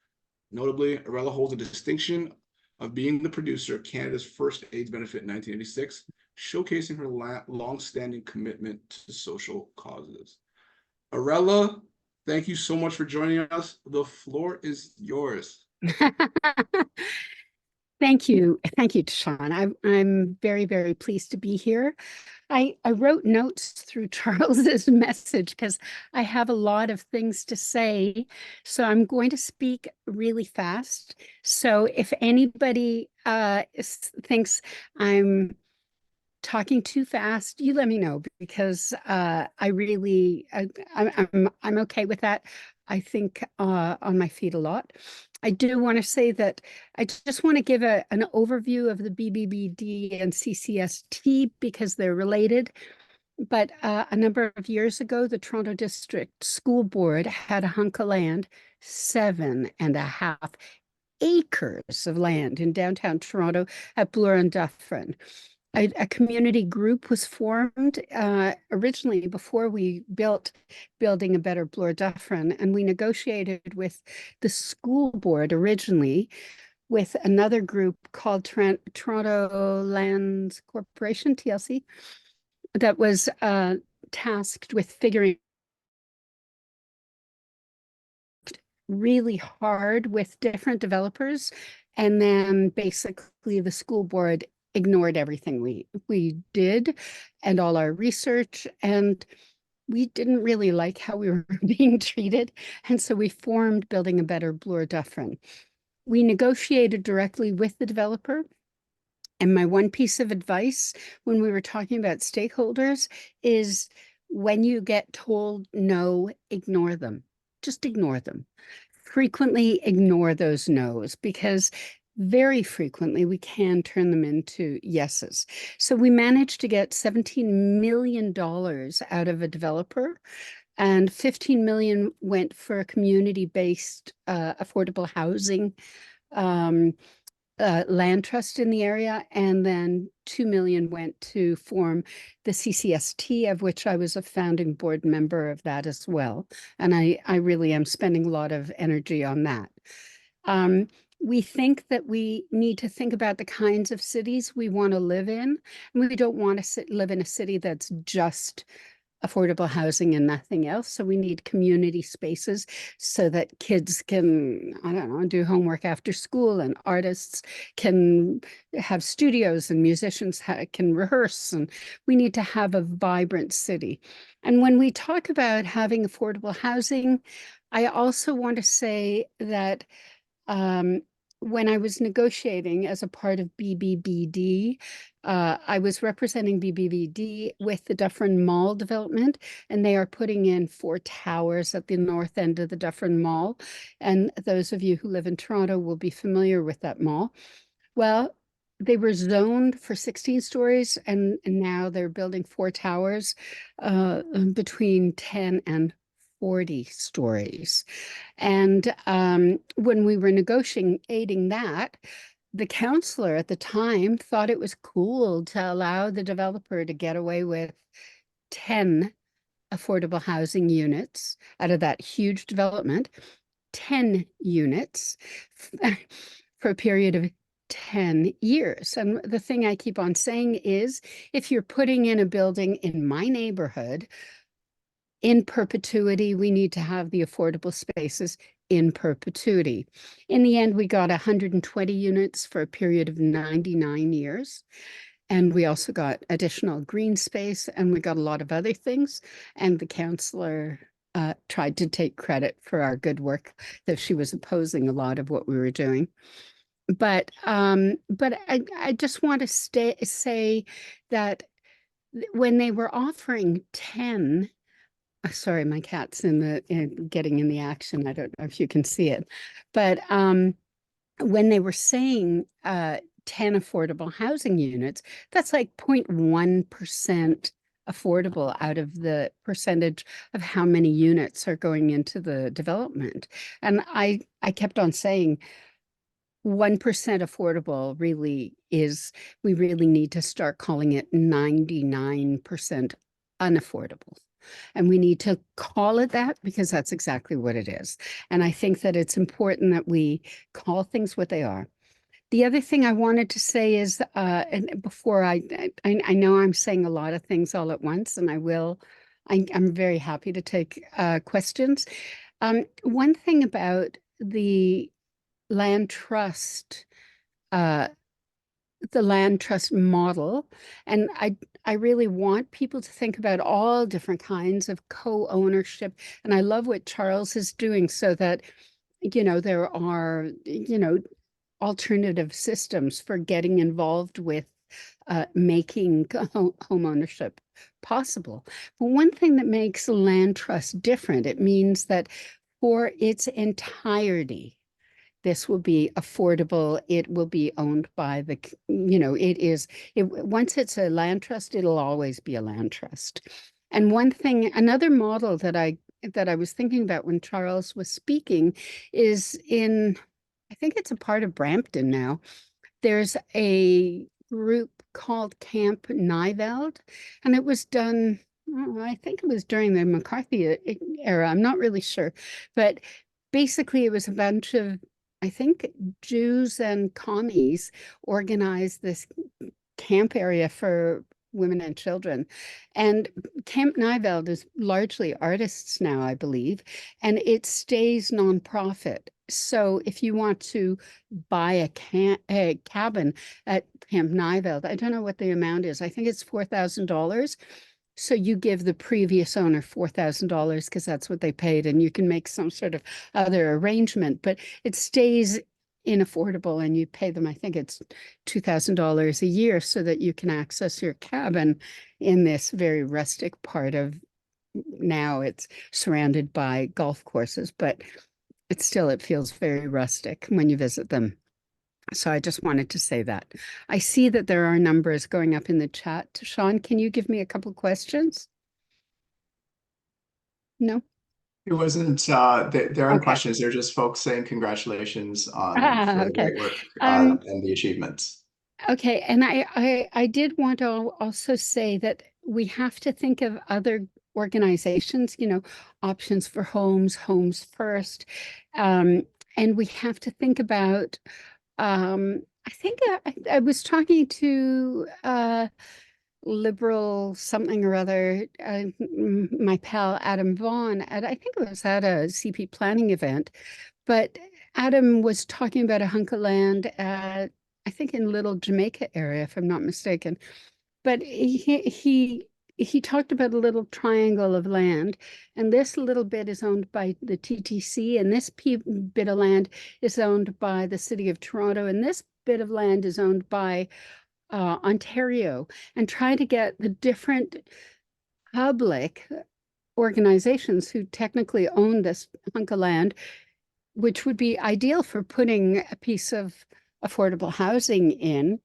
Notably, Erella holds a distinction of being the producer of Canada's first AIDS benefit in 1986, showcasing her long-standing commitment to social causes. Erella, thank you so much for joining us. The floor is yours. Thank you, Sean. I'm very, very pleased to be here. I wrote notes through Charles's message because I have a lot of things to say. So I'm going to speak really fast. So if anybody thinks I'm talking too fast, you let me know, because I'm okay with that. I think on my feet a lot. I do want to say that I just want to give an overview of the BBBD and CCST because they're related. But a number of years ago, the Toronto District School Board had a hunk of land, 7.5 acres of land in downtown Toronto at Bloor and Dufferin. A community group was formed originally before we built Building a Better Bloor Dufferin, and we negotiated with the school board originally with another group called Toronto Lands Corporation, TLC, that was tasked with figuring really hard with different developers, and then basically the school board ignored everything we did and all our research, and we didn't really like how we were being treated, and so we formed Building a Better Bloor Dufferin. We negotiated directly with the developer, and my one piece of advice when we were talking about stakeholders is when you get told no, ignore them. Just ignore them. Frequently ignore those no's, because very frequently we can turn them into yeses. So we managed to get $17 million out of a developer, and 15 million went for community-based affordable housing land trust in the area, and then 2 million went to form the CCST, of which I was a founding board member of that as well. And I really am spending a lot of energy on that. We think that we need to think about the kinds of cities we want to live in. And we don't want to live in a city that's just affordable housing and nothing else. So we need community spaces so that kids can, I don't know, do homework after school, and artists can have studios, and musicians can rehearse. And we need to have a vibrant city. And when we talk about having affordable housing, I also want to say that when I was negotiating as a part of BBBD, I was representing BBBD with the Dufferin Mall development, and they are putting in 4 towers at the north end of the Dufferin Mall. And those of you who live in Toronto will be familiar with that mall. Well, they were zoned for 16 stories, and now they're building 4 towers between 10 and 40 stories. And when we were negotiating that, the counselor at the time thought it was cool to allow the developer to get away with 10 affordable housing units out of that huge development, 10 units for a period of 10 years. And the thing I keep on saying is, if you're putting in a building in my neighborhood, in perpetuity, we need to have the affordable spaces in perpetuity. In the end, we got 120 units for a period of 99 years. And we also got additional green space, and we got a lot of other things. And the counselor tried to take credit for our good work, that she was opposing a lot of what we were doing. But I just want to say that when they were offering 10, sorry, my cat's getting in the action. I don't know if you can see it, but when they were saying 10 affordable housing units, that's like 0.1% affordable out of the percentage of how many units are going into the development. And I kept on saying 1% affordable really is, we really need to start calling it 99% unaffordable. And we need to call it that, because that's exactly what it is. And I think that it's important that we call things what they are. The other thing I wanted to say is, and before I know I'm saying a lot of things all at once, and I'm very happy to take questions. One thing about the land trust, model, and I really want people to think about all different kinds of co-ownership. And I love what Charles is doing, so that, there are, alternative systems for getting involved with making home ownership possible. But one thing that makes a land trust different, it means that for its entirety, this will be affordable. It will be owned by the, once it's a land trust, it'll always be a land trust. And another model that I was thinking about when Charles was speaking is I think it's a part of Brampton now. There's a group called Camp Niveld, and it was done, I think it was during the McCarthy era. I'm not really sure, but basically it was a bunch of, I think, Jews and commies organized this camp area for women and children. And Camp Niveld is largely artists now, I believe, and it stays nonprofit. So if you want to buy a cabin at Camp Niveld, I don't know what the amount is. I think it's $4,000. So you give the previous owner $4,000 because that's what they paid, and you can make some sort of other arrangement, but it stays inaffordable, and you pay them, I think it's $2,000 a year, so that you can access your cabin in this very rustic part of, now it's surrounded by golf courses, but it feels very rustic when you visit them. So I just wanted to say that. I see that there are numbers going up in the chat. Sean, can you give me a couple questions? No? It wasn't, there aren't Okay. questions. They're just folks saying congratulations for the Okay. great work and the achievements. Okay, and I did want to also say that we have to think of other organizations, options for homes first. And we have to think about, I think I was talking to liberal something or other, my pal Adam Vaughn, I think it was at a CP planning event, but Adam was talking about a hunk of land at, I think in Little Jamaica area, if I'm not mistaken. But he talked about a little triangle of land, and this little bit is owned by the TTC, and this bit of land is owned by the City of Toronto, and this bit of land is owned by Ontario, and try to get the different public organizations who technically own this hunk of land, which would be ideal for putting a piece of affordable housing in,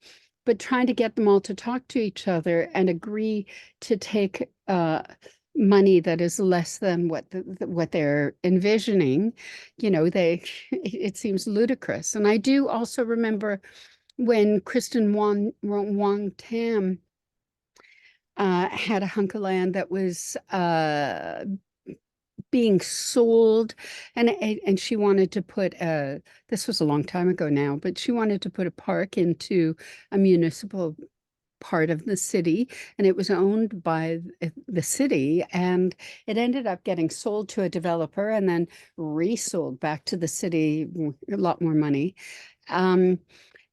but trying to get them all to talk to each other and agree to take money that is less than what they're envisioning. You know, it seems ludicrous. And I do also remember when Kristen Wong Tam had a hunk of land that was being sold, and she wanted to put this was a long time ago now, but she wanted to put a park into a municipal part of the city, and it was owned by the city, and it ended up getting sold to a developer and then resold back to the city, a lot more money.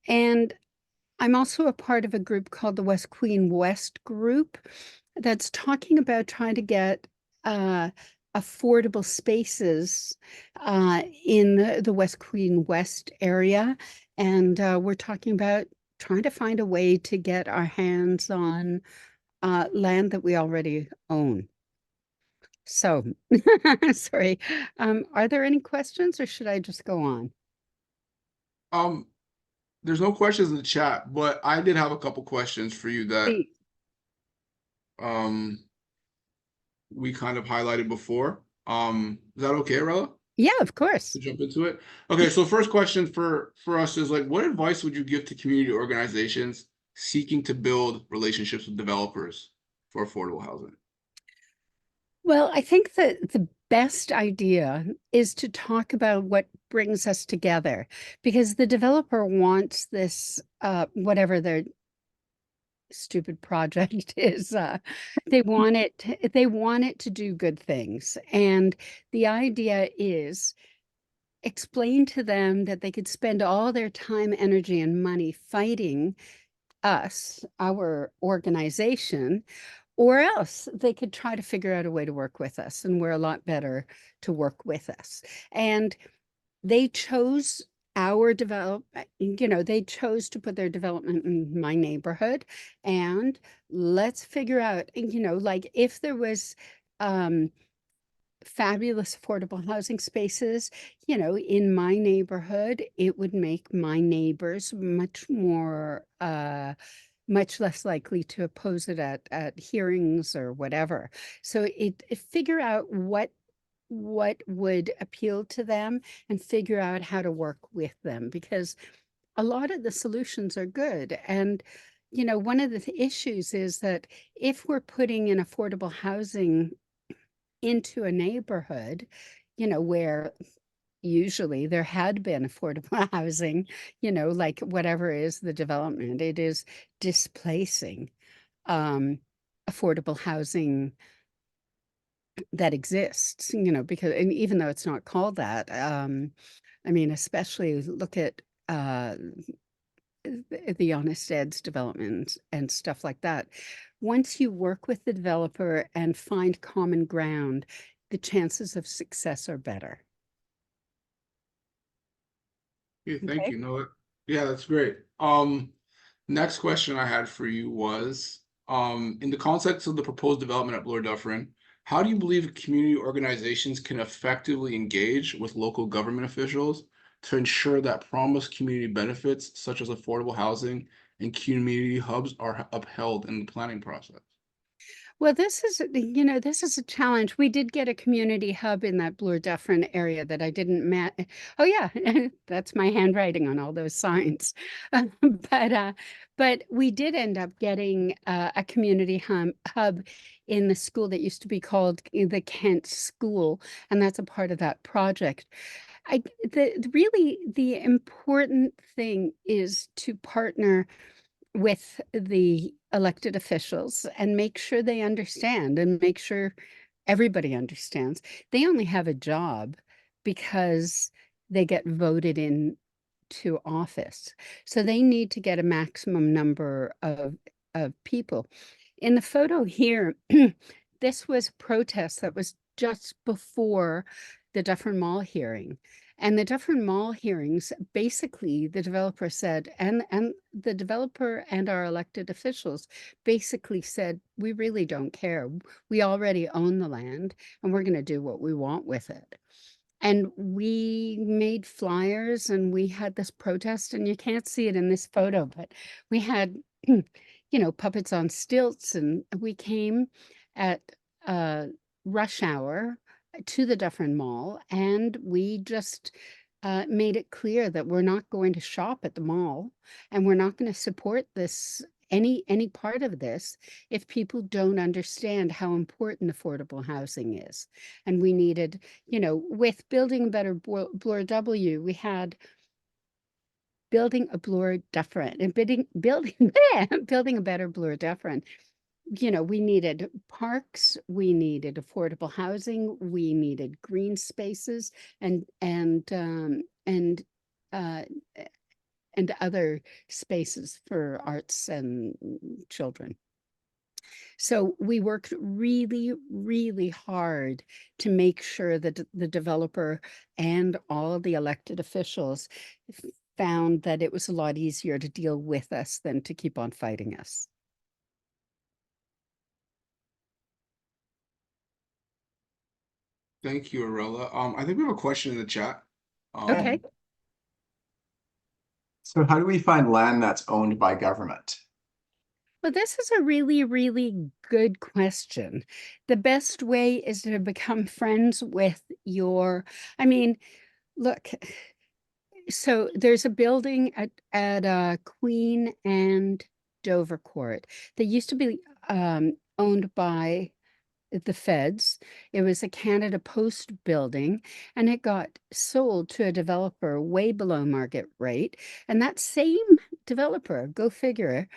And I'm also a part of a group called the West Queen West Group that's talking about trying to get affordable spaces in the West Queen West area. And we're talking about trying to find a way to get our hands on land that we already own. So, sorry, are there any questions or should I just go on? There's no questions in the chat, but I did have a couple questions for you that Please. We kind of highlighted before. Is that okay, Erella? Yeah, of course. To jump into it. Okay, so first question for us is like, what advice would you give to community organizations seeking to build relationships with developers for affordable housing? Well, I think that the best idea is to talk about what brings us together, because the developer wants this, whatever their stupid project is, they want it to do good things. And the idea is explain to them that they could spend all their time, energy, and money fighting us, our organization, or else they could try to figure out a way to work with us, and we're a lot better to work with us. And they chose our they chose to put their development in my neighborhood, and let's figure out, like if there was fabulous affordable housing spaces, in my neighborhood, it would make my neighbors much less likely to oppose it at hearings or whatever. So it figure out what would appeal to them and figure out how to work with them, because a lot of the solutions are good. And one of the issues is that if we're putting in affordable housing into a neighborhood, where usually there had been affordable housing, like whatever is the development, it is displacing affordable housing that exists, because, and even though it's not called that, I mean, especially look at the Honest Ed's development and stuff like that. Once you work with the developer and find common ground, the chances of success are better. Yeah, thank Okay. you. No, yeah, that's great. Next question I had for you was, in the context of the proposed development at Bloor Dufferin, how do you believe community organizations can effectively engage with local government officials to ensure that promised community benefits such as affordable housing and community hubs are upheld in the planning process? Well, this is a challenge. We did get a community hub in that Bloor Dufferin area that I didn't met. Oh yeah, that's my handwriting on all those signs. But we did end up getting a community hub in the school that used to be called the Kent School, and that's a part of that project. The important thing is to partner with the elected officials and make sure they understand and make sure everybody understands. They only have a job because they get voted in to office. So they need to get a maximum number of people. In the photo here, this was a protest that was just before the Dufferin Mall hearing. And the Dufferin Mall hearings, basically the developer said, and the developer and our elected officials basically said, we really don't care. We already own the land and we're going to do what we want with it. And we made flyers and we had this protest, and you can't see it in this photo, but we had, you know, puppets on stilts, and we came at rush hour to the Dufferin Mall, and we just made it clear that we're not going to shop at the mall and we're not going to support this any part of this if people don't understand how important affordable housing is. And we needed, you know, with building a better Bloor W, we had building a Bloor Dufferin and building a better Bloor Dufferin. You know, we needed parks, we needed affordable housing, we needed green spaces and other spaces for arts and children. So we worked really, really hard to make sure that the developer and all of the elected officials found that it was a lot easier to deal with us than to keep on fighting us. Thank you, Erella. I think we have a question in the chat. Okay. So how do we find land that's owned by government? Well, this is a really, really good question. The best way is to become friends with your, I mean, look, so there's a building at Queen and Dovercourt. They used to be owned by the feds. It was a Canada Post building, and it got sold to a developer way below market rate. And that same developer, go figure,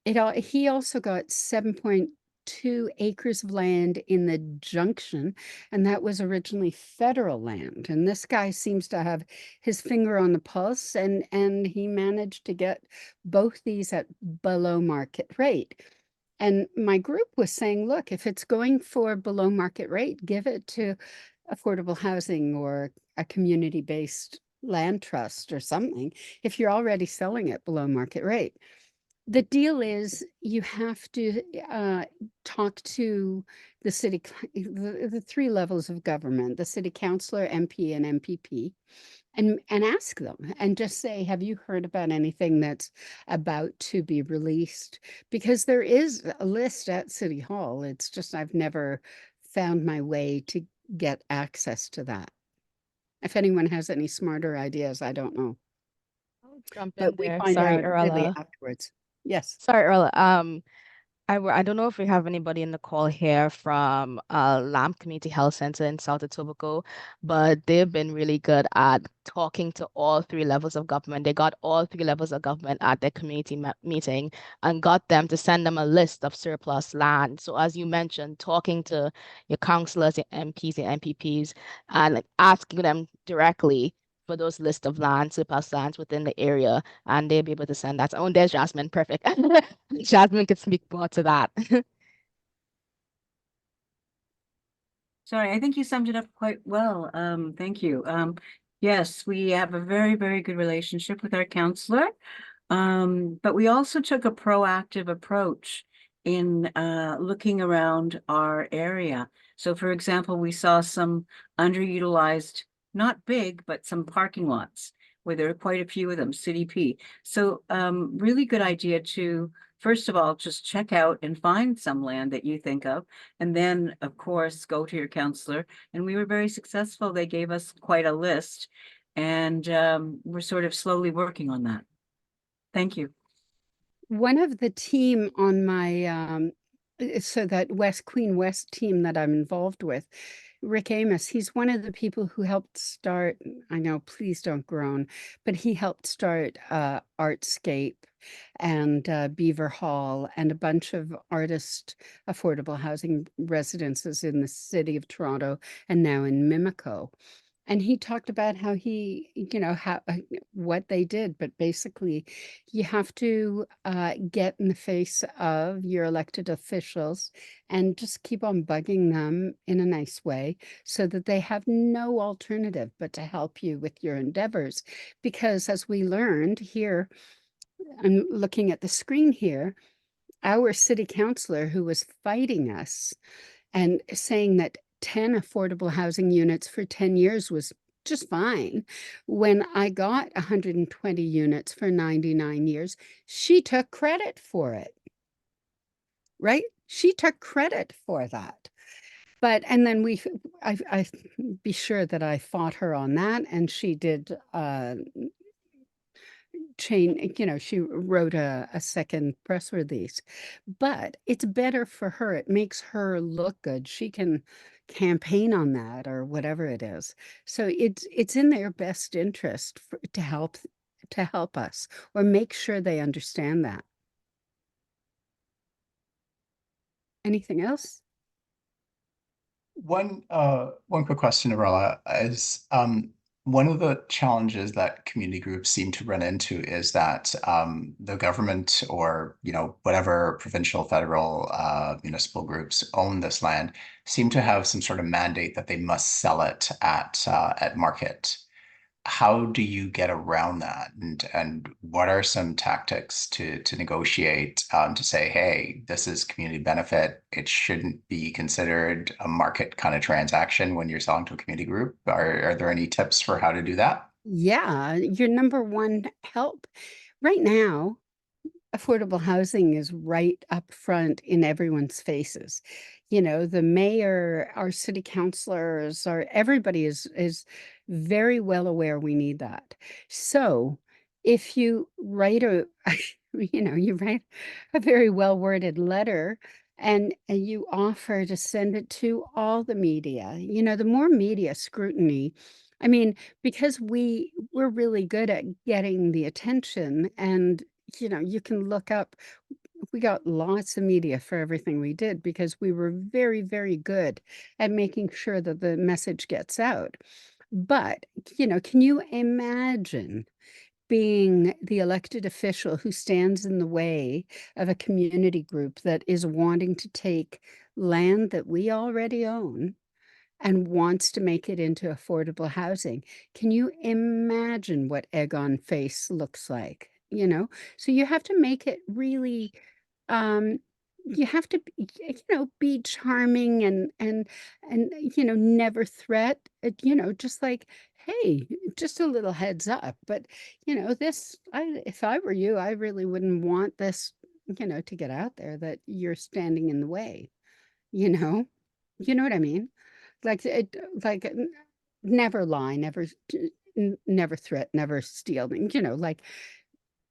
he also got 7.2 acres of land in the junction, and that was originally federal land. And this guy seems to have his finger on the pulse, and he managed to get both these at below market rate. And my group was saying, look, if it's going for below market rate, give it to affordable housing or a community-based land trust or something, if you're already selling it below market rate. The deal is you have to talk to the city, the three levels of government, the city councillor, MP, and MPP, and ask them and just say, have you heard about anything that's about to be released? Because there is a list at City Hall. It's just I've never found my way to get access to that. If anyone has any smarter ideas, I don't know. I'll jump in But we there. find Sorry, out really Erella. afterwards. Yes. Sorry, Erella. I don't know if we have anybody in the call here from LAMP Community Health Center in South Etobicoke, but they've been really good at talking to all three levels of government. They got all three levels of government at their community meeting and got them to send them a list of surplus land. So as you mentioned, talking to your councillors, your MPs, your MPPs, and like, asking them directly for those list of land, surplus lands within the area, and they'll be able to send that. Oh, there's Jasmine. Perfect. Jasmine can speak more to that. Sorry, I think you summed it up quite well. Thank you. Yes, we have a very, very good relationship with our counselor. But we also took a proactive approach in looking around our area. So for example, we saw some underutilized, not big, but some parking lots where there are quite a few of them, CDP. So really good idea to, first of all, just check out and find some land that you think of. And then, of course, go to your counselor. And we were very successful. They gave us quite a list. And we're sort of slowly working on that. Thank you. One of the team on my so that Queen West team that I'm involved with, Rick Amos, he's one of the people who helped start, I know, please don't groan, but he helped start Artscape and Beaver Hall and a bunch of artist affordable housing residences in the city of Toronto and now in Mimico. And he talked about how he, how what they did, but basically you have to get in the face of your elected officials and just keep on bugging them in a nice way so that they have no alternative but to help you with your endeavors. Because as we learned here, I'm looking at the screen here, our city councillor who was fighting us and saying that 10 affordable housing units for 10 years was just fine. When I got 120 units for 99 years, she took credit for it, right? She took credit for that. But, and then I be sure that I fought her on that, and she did she wrote a second press release, but it's better for her. It makes her look good. She can campaign on that or whatever it is. So it's in their best interest to help us or make sure they understand that. Anything else? One quick question, Erella, is one of the challenges that community groups seem to run into is that the government or whatever provincial, federal, municipal groups own this land seem to have some sort of mandate that they must sell it at market. How do you get around that? And what are some tactics to negotiate to say, hey, this is community benefit. It shouldn't be considered a market kind of transaction when you're selling to a community group. Are there any tips for how to do that? Yeah, your number one help right now. Affordable housing is right up front in everyone's faces. The mayor, our city councilors, everybody is very well aware we need that. So if you write you write a very well-worded letter and you offer to send it to all the media, the more media scrutiny, I mean, because we're really good at getting the attention, and you can look up, we got lots of media for everything we did because we were very, very good at making sure that the message gets out. But, can you imagine being the elected official who stands in the way of a community group that is wanting to take land that we already own and wants to make it into affordable housing? Can you imagine what egg on face looks like? So you have to make it really, you have to be charming and never threat, just like, hey, just a little heads up. But if I were you, I really wouldn't want this, to get out there that you're standing in the way. You know what I mean? Like never lie, never threat, never steal, like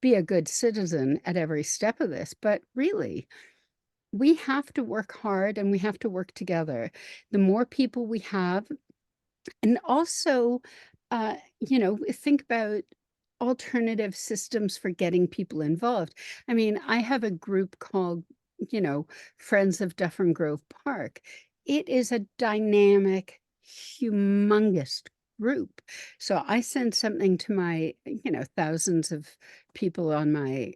be a good citizen at every step of this. But really, we have to work hard and we have to work together. The more people we have, and also, think about alternative systems for getting people involved. I mean, I have a group called, Friends of Dufferin Grove Park. It is a dynamic, humongous group. So I send something to my, thousands of people on my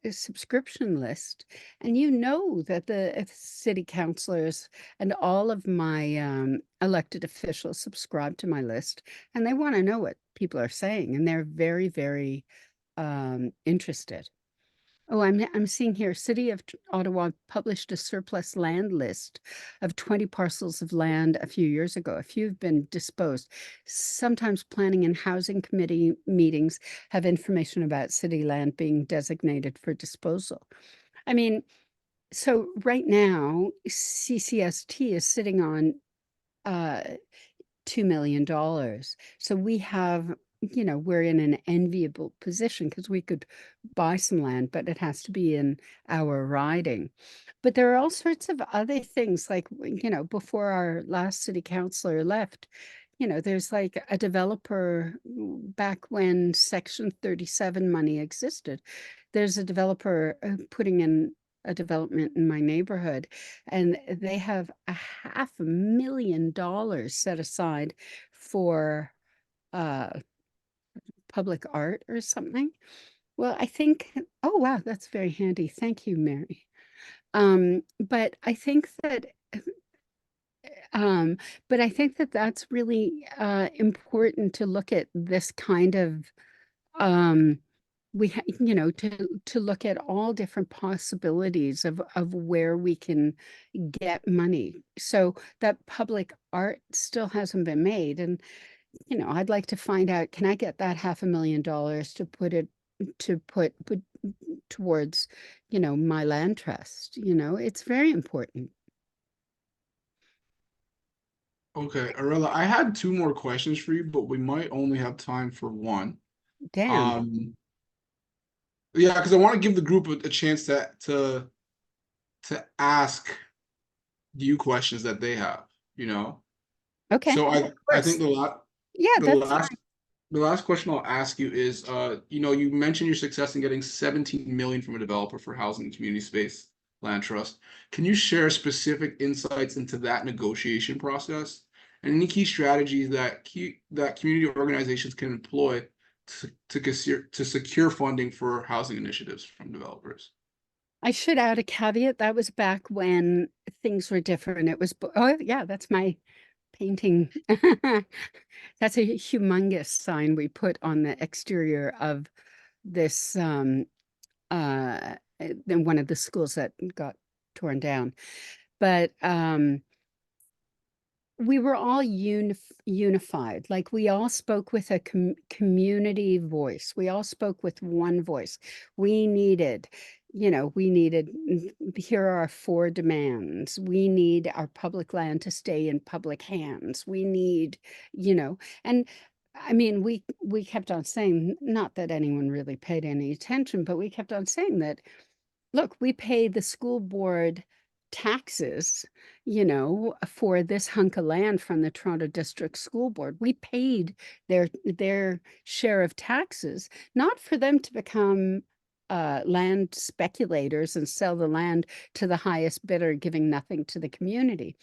subscription list, and that the city councilors and all of my elected officials subscribe to my list, and they want to know what people are saying, and they're very, very interested. Oh, I'm seeing here, City of Ottawa published a surplus land list of 20 parcels of land a few years ago. A few have been disposed. Sometimes planning and housing committee meetings have information about city land being designated for disposal. I mean, so right now, CCST is sitting on $2 million. So we have we're in an enviable position because we could buy some land, but it has to be in our riding. But there are all sorts of other things, like, before our last city councillor left, there's like a developer back when Section 37 money existed. There's a developer putting in a development in my neighborhood, and they have $500,000 set aside for public art or something. Well, I think, oh wow, that's very handy. Thank you, Mary. But I think that that's really important to look at this kind of to look at all different possibilities of where we can get money. So that public art still hasn't been made, and I'd like to find out, can I get that $500,000 to put towards my land trust? It's very important. Okay, Erella, I had two more questions for you, but we might only have time for one. Damn. Yeah, because I want to give the group a chance to ask you questions that they have, Okay. So I think Yeah, the that's last fine. the last question I'll ask you is, you mentioned your success in getting 17 million from a developer for housing and community space land trust. Can you share specific insights into that negotiation process and any key strategies that community organizations can employ to secure funding for housing initiatives from developers? I should add a caveat. That was back when things were different. It was, oh yeah, that's my painting. That's a humongous sign we put on the exterior of this in one of the schools that got torn down. But we were all unified. Like, we all spoke with a community voice. We all spoke with one voice. We needed, here are our 4 demands. We need our public land to stay in public hands. We need, and I mean, we kept on saying, not that anyone really paid any attention, but we kept on saying that, look, we pay the school board taxes, for this hunk of land from the Toronto District School Board. We paid their share of taxes, not for them to become land speculators and sell the land to the highest bidder, giving nothing to the community.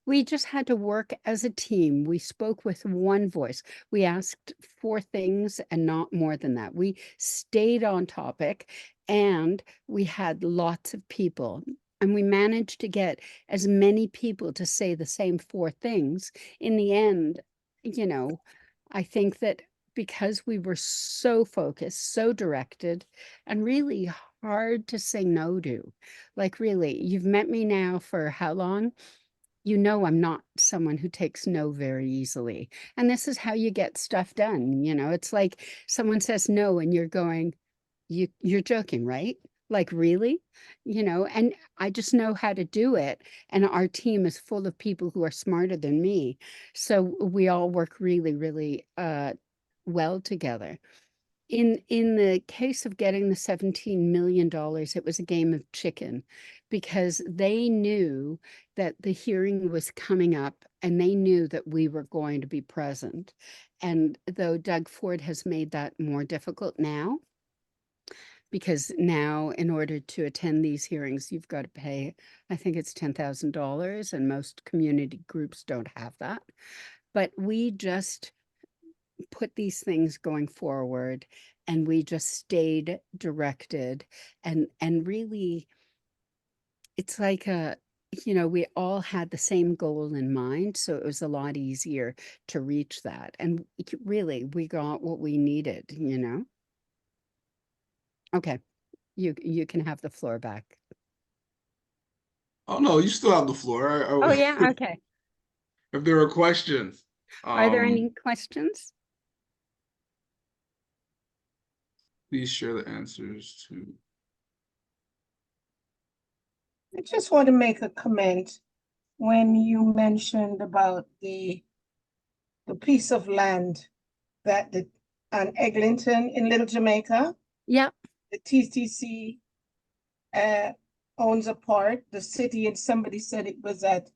We just had to work as a team. We spoke with one voice. We asked for things and not more than that. We stayed on topic, and we had lots of people. And we managed to get as many people to say the same 4 things. In the end, I think that because we were so focused, so directed, and really hard to say no to. Like, really, you've met me now for how long? I'm not someone who takes no very easily. And this is how you get stuff done. It's like someone says no and you're going, you're joking, right? Like, really? And I just know how to do it. And our team is full of people who are smarter than me. So we all work really, really well together. In the case of getting the $17 million, it was a game of chicken, because they knew that the hearing was coming up and they knew that we were going to be present. And though Doug Ford has made that more difficult now, because now in order to attend these hearings, you've got to pay, I think it's $10,000, and most community groups don't have that. But we just put these things going forward, and we just stayed directed, and really, it's like we all had the same goal in mind, so it was a lot easier to reach that, and really we got what we needed. Okay, you can have the floor back. Oh no, you still have the floor. Oh yeah, okay. If there are questions. Are there any questions? Please share the answers to. I just want to make a comment when you mentioned about the piece of land that the on Eglinton in Little Jamaica. Yep. The TTC owns a part, the city, and somebody said it was at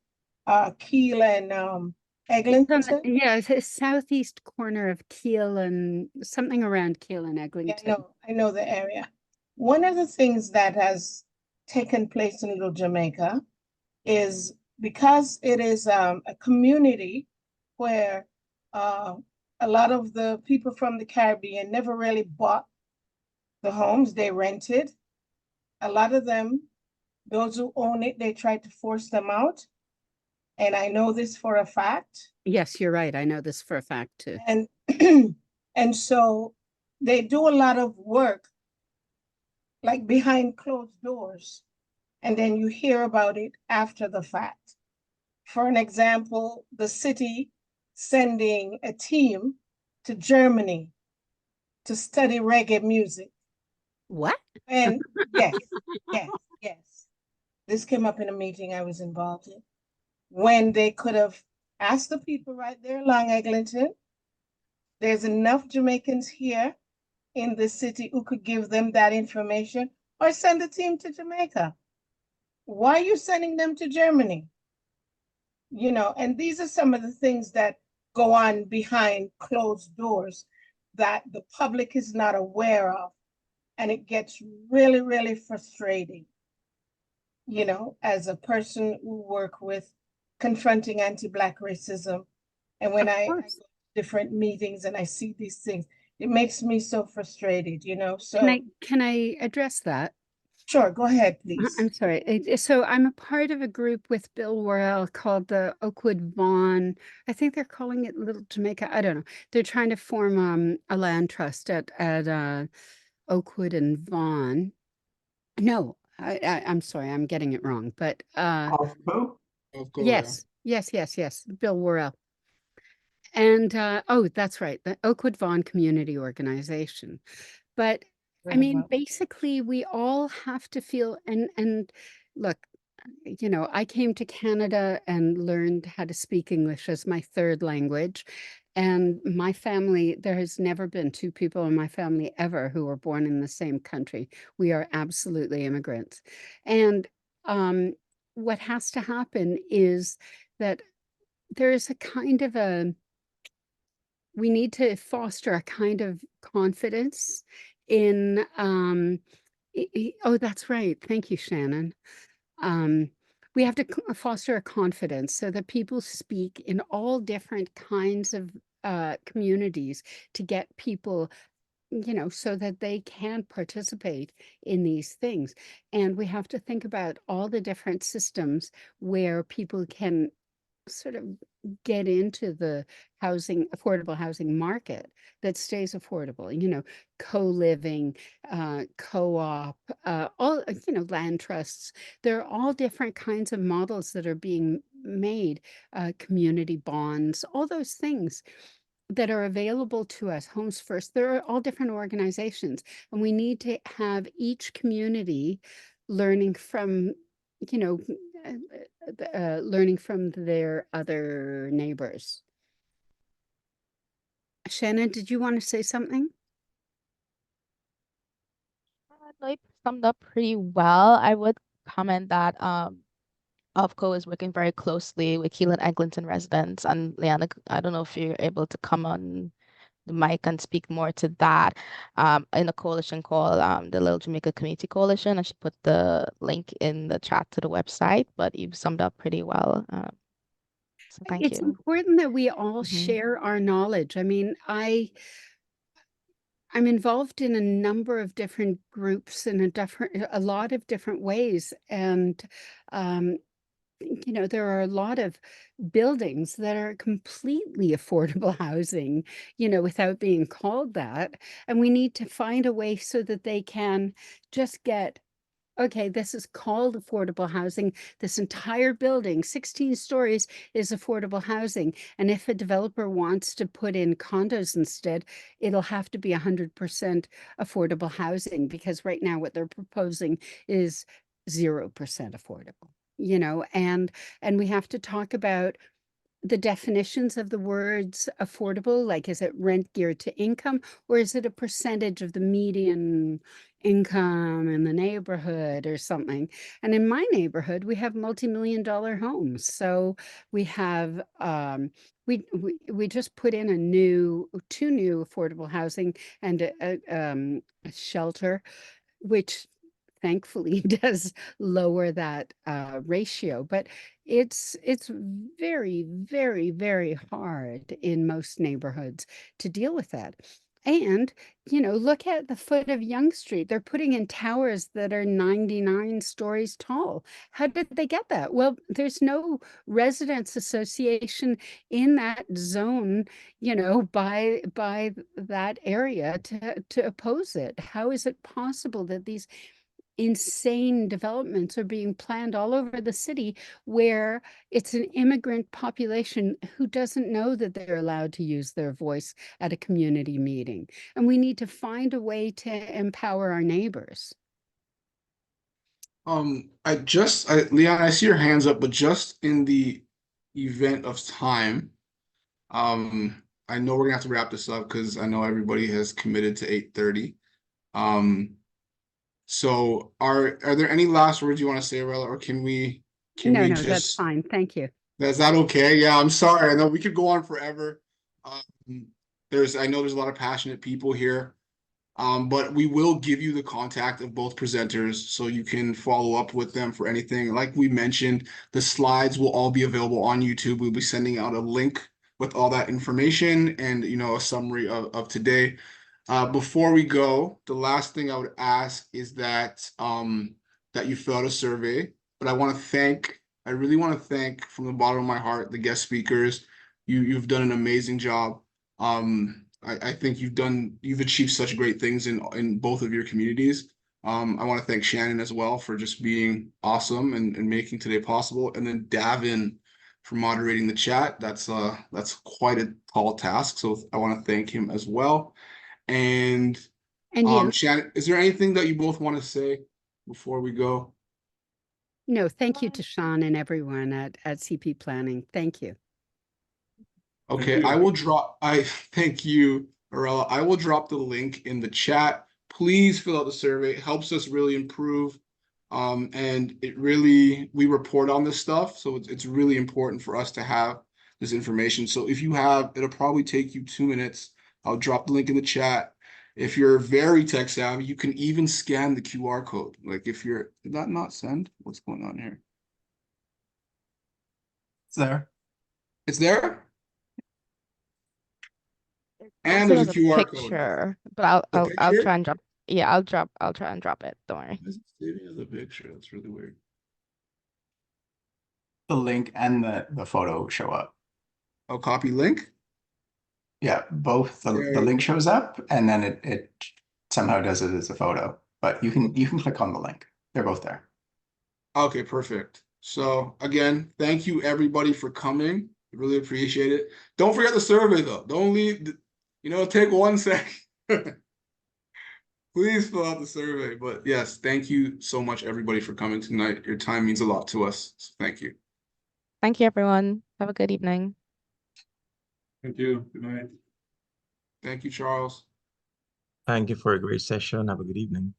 Keel and Eglinton. Yeah, it's the southeast corner of Keel and something around Keel and Eglinton. Yeah, I know the area. One of the things that has taken place in Little Jamaica is because it is a community where a lot of the people from the Caribbean never really bought the homes, they rented. A lot of them, those who own it, they tried to force them out. And I know this for a fact. Yes, you're right. I know this for a fact too. And and so they do a lot of work like behind closed doors, and then you hear about it after the fact. For an example, the city sending a team to Germany to study reggae music. What? And yes, yes. This came up in a meeting I was involved in, when they could have asked the people right there along Eglinton. There's enough Jamaicans here in the city who could give them that information, or send a team to Jamaica. Why are you sending them to Germany? You know, and these are some of the things that go on behind closed doors that the public is not aware of. And it gets really, really frustrating, you know, as a person who work with confronting anti-Black racism. And when I go to different meetings and I see these things, it makes me so frustrated, you know. So can I address that? Sure, go ahead, please. I'm sorry. So I'm a part of a group with Bill Worrell called the Oakwood Vaughan. I think they're calling it Little Jamaica. I don't know. They're trying to form a land trust at Oakwood and Vaughan. No, I'm sorry, I'm getting it wrong. But yes. Bill Worrell. And oh, that's right, the Oakwood Vaughan Community Organization. But I mean, basically, we all have to feel and look, you know, I came to Canada and learned how to speak English as my third language. And my family, there has never been two people in my family ever who were born in the same country. We are absolutely immigrants. And what has to happen is that there is a kind of we need to foster a kind of confidence in oh, that's right. Thank you, Shannon. We have to foster a confidence so that people speak in all different kinds of communities to get people, you know, so that they can participate in these things. And we have to think about all the different systems where people can sort of get into the affordable housing market that stays affordable, you know, co-living, co-op, all, you know, land trusts. There are all different kinds of models that are being made, community bonds, all those things that are available to us. Homes First, there are all different organizations, and we need to have each community learning from, you know, learning from their other neighbors. Shannon, did you want to say something? Like summed up pretty well. I would comment that OFCO is working very closely with Keelan Eglinton residents. And Leanna, I don't know if you're able to come on the mic and speak more to that, in a coalition called the Little Jamaica Community Coalition. I should put the link in the chat to the website, but you've summed up pretty well. So thank you. It's important that we all share our knowledge. I mean, I'm involved in a number of different groups in a lot of different ways. And you know, there are a lot of buildings that are completely affordable housing, you know, without being called that. And we need to find a way so that they can just get, okay, this is called affordable housing. This entire building, 16 stories, is affordable housing. And if a developer wants to put in condos instead, it'll have to be 100% affordable housing, because right now what they're proposing is 0% affordable. You know, and we have to talk about the definitions of the words affordable, like is it rent geared to income, or is it a percentage of the median income in the neighborhood or something? And in my neighborhood, we have multi-million-dollar homes. So we have we just put in two new affordable housing and a shelter, which thankfully does lower that ratio. But it's very, very, very hard in most neighborhoods to deal with that. And, look at the foot of Yonge Street. They're putting in towers that are 99 stories tall. How did they get that? Well, there's no residents association in that zone, by that area to oppose it. How is it possible that these insane developments are being planned all over the city, where it's an immigrant population who doesn't know that they're allowed to use their voice at a community meeting? And we need to find a way to empower our neighbors. Leon, I see your hands up, but just in the event of time, I know we're gonna have to wrap this up because I know everybody has committed to 8:30. So are there any last words you want to say, Erella, or can we No, just that's fine. Thank you. Is that okay? Yeah, I'm sorry. I know we could go on forever. I know there's a lot of passionate people here. But we will give you the contact of both presenters so you can follow up with them for anything. Like we mentioned, the slides will all be available on YouTube. We'll be sending out a link with all that information and a summary of today. Before we go, the last thing I would ask is that that you fill out a survey. But I really want to thank from the bottom of my heart the guest speakers. You've done an amazing job. I think you've achieved such great things in both of your communities. I want to thank Shannon as well for just being awesome and making today possible. And then Davin for moderating the chat. That's quite a tall task. So I want to thank him as well. And you. Shannon, is there anything that you both want to say before we go? No, thank you to Sean and everyone at CP Planning. Thank you. Okay, thank you, Erella. I will drop the link in the chat. Please fill out the survey. It helps us really improve. And we report on this stuff. So it's really important for us to have this information. So if you it'll probably take you 2 minutes. I'll drop the link in the chat. If you're very tech savvy, you can even scan the QR code. Like did that not send? What's going on here? It's there. It's there? And Also, there's a QR code. picture, but I'll try and drop. Yeah, I'll try and drop it. Don't worry. Why is it saving as a picture? That's really weird. The link and the photo show up. Oh, copy link? Yeah, both the link shows up and then it somehow does it as a photo. But you can click on the link. They're both there. Okay, perfect. So again, thank you everybody for coming. I really appreciate it. Don't forget the survey though. Don't leave, take 1 sec. Please fill out the survey. But yes, thank you so much everybody for coming tonight. Your time means a lot to us. So thank you. Thank you, everyone. Have a good evening. Thank you. Good night. Thank you, Charles. Thank you for a great session. Have a good evening.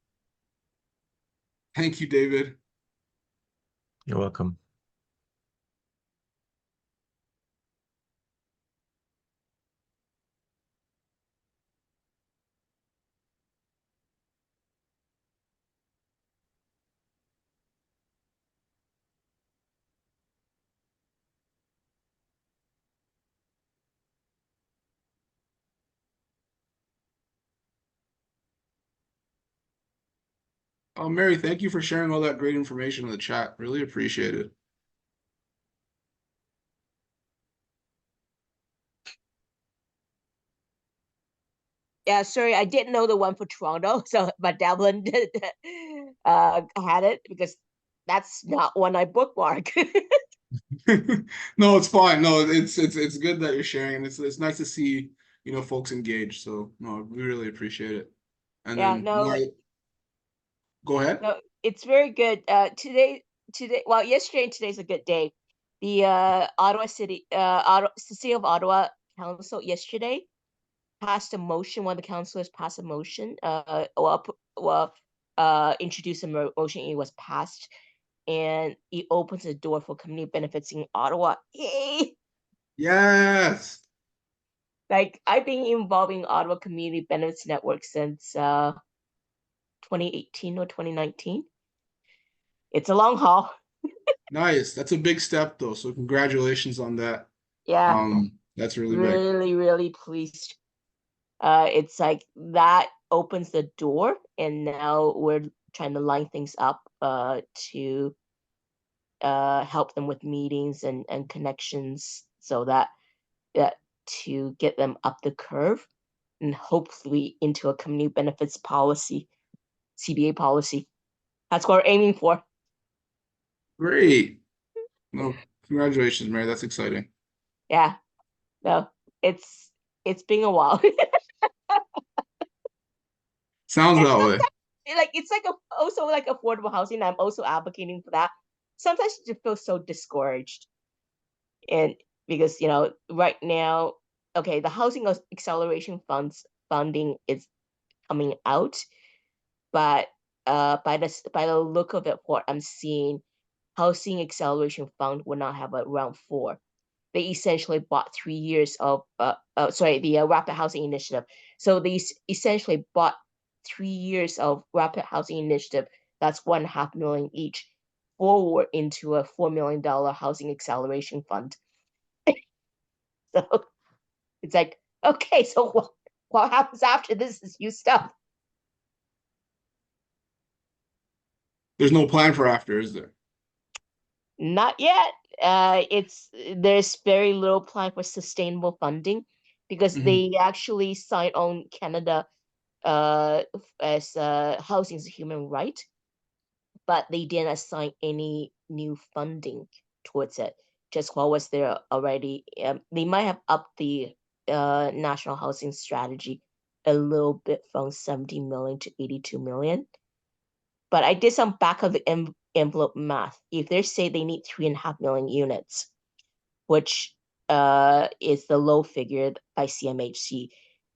Thank you, David. You're welcome. Oh, Mary, thank you for sharing all that great information in the chat. Really appreciate it. Yeah, sorry, I didn't know the one for Toronto, but Devlin had it because that's not one I bookmark. No, it's fine. No, it's good that you're sharing, and it's nice to see folks engaged. So no, we really appreciate it. And Yeah, then no, go ahead. no, it's very good. Today, well, yesterday and today's a good day. The City of Ottawa Council yesterday passed a motion. One of the councillors passed a motion. Introduced a motion. It was passed, and it opens the door for community benefits in Ottawa. Yay! Yes. Like, I've been involved in Ottawa Community Benefits Network since 2018 or 2019. It's a long haul. Nice. That's a big step though. So congratulations on that. Yeah, That's really big. really, really pleased. It's like that opens the door, and now we're trying to line things up to help them with meetings and connections, so that to get them up the curve and hopefully into a community benefits policy, CBA policy. That's what we're aiming for. Great. No, congratulations, Mary. That's exciting. Yeah. No, it's been a while. Sounds And that way. sometimes, it's like also like affordable housing. I'm also advocating for that. Sometimes you just feel so discouraged, and because right now, okay, the housing acceleration funding is coming out, but by the look of it, what I'm seeing, housing acceleration fund will not have a round 4. They essentially bought 3 years of the rapid housing initiative. So they essentially bought 3 years of rapid housing initiative. That's $1.5 million each forward into a $4 million housing acceleration fund. So it's like, okay, so what happens after this is you stuff. There's no plan for after, is there? Not yet. There's very little plan for sustainable funding, because they actually signed on Canada as housing is a human right, but they didn't assign any new funding towards it. Just what was there already. They might have upped the national housing strategy a little bit from 70 million to 82 million. But I did some back of the envelope math. If they say they need 3.5 million units, which is the low figure by CMHC,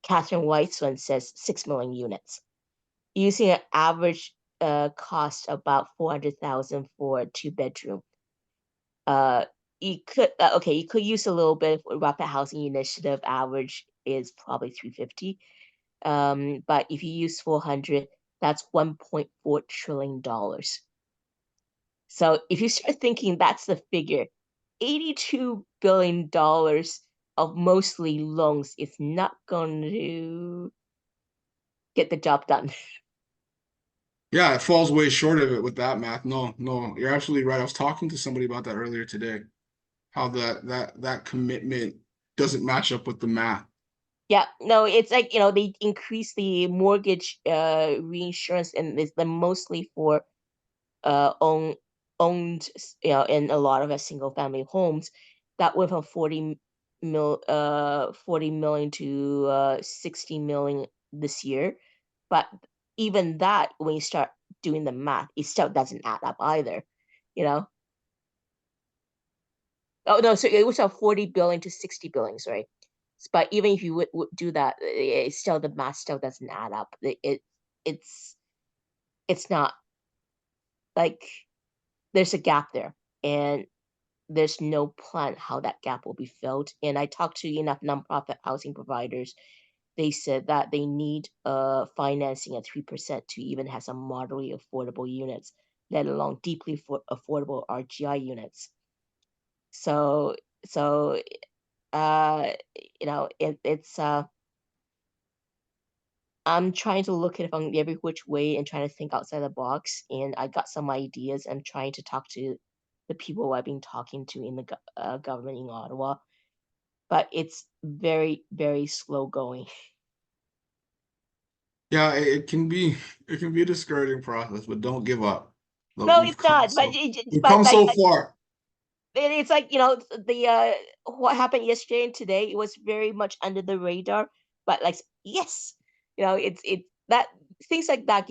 Catherine Whiteswan says 6 million units. Using an average cost about 400,000 for a 2-bedroom. You could use a little bit of rapid housing initiative. Average is probably 350. But if you use 400, that's $1.4 trillion. So if you start thinking that's the figure, $82 billion of mostly loans is not going to get the job done. Yeah, it falls way short of it with that math. No, you're absolutely right. I was talking to somebody about that earlier today, how that commitment doesn't match up with the math. Yeah, no, it's like, they increase the mortgage reinsurance, and it's mostly for owned, in a lot of our single family homes, that went from 40 million to 60 million this year. But even that, when you start doing the math, it still doesn't add up either, Oh no, so it was from 40 billion to 60 billion, sorry. But even if you would do that, it still, the math still doesn't add up. It's not, like, there's a gap there, and there's no plan how that gap will be filled. And I talked to enough nonprofit housing providers. They said that they need financing at 3% to even have some moderately affordable units, let alone deeply affordable RGI units. So it's I'm trying to look at it from every which way and trying to think outside the box. And I got some ideas. I'm trying to talk to the people I've been talking to in the government in Ottawa, but it's very, very slow going. Yeah, it can be a discouraging process, but don't give up. Look, No, we've it's come not. so we've come so far. It's like, the what happened yesterday and today, it was very much under the radar. But like, yes, it's that things like that give you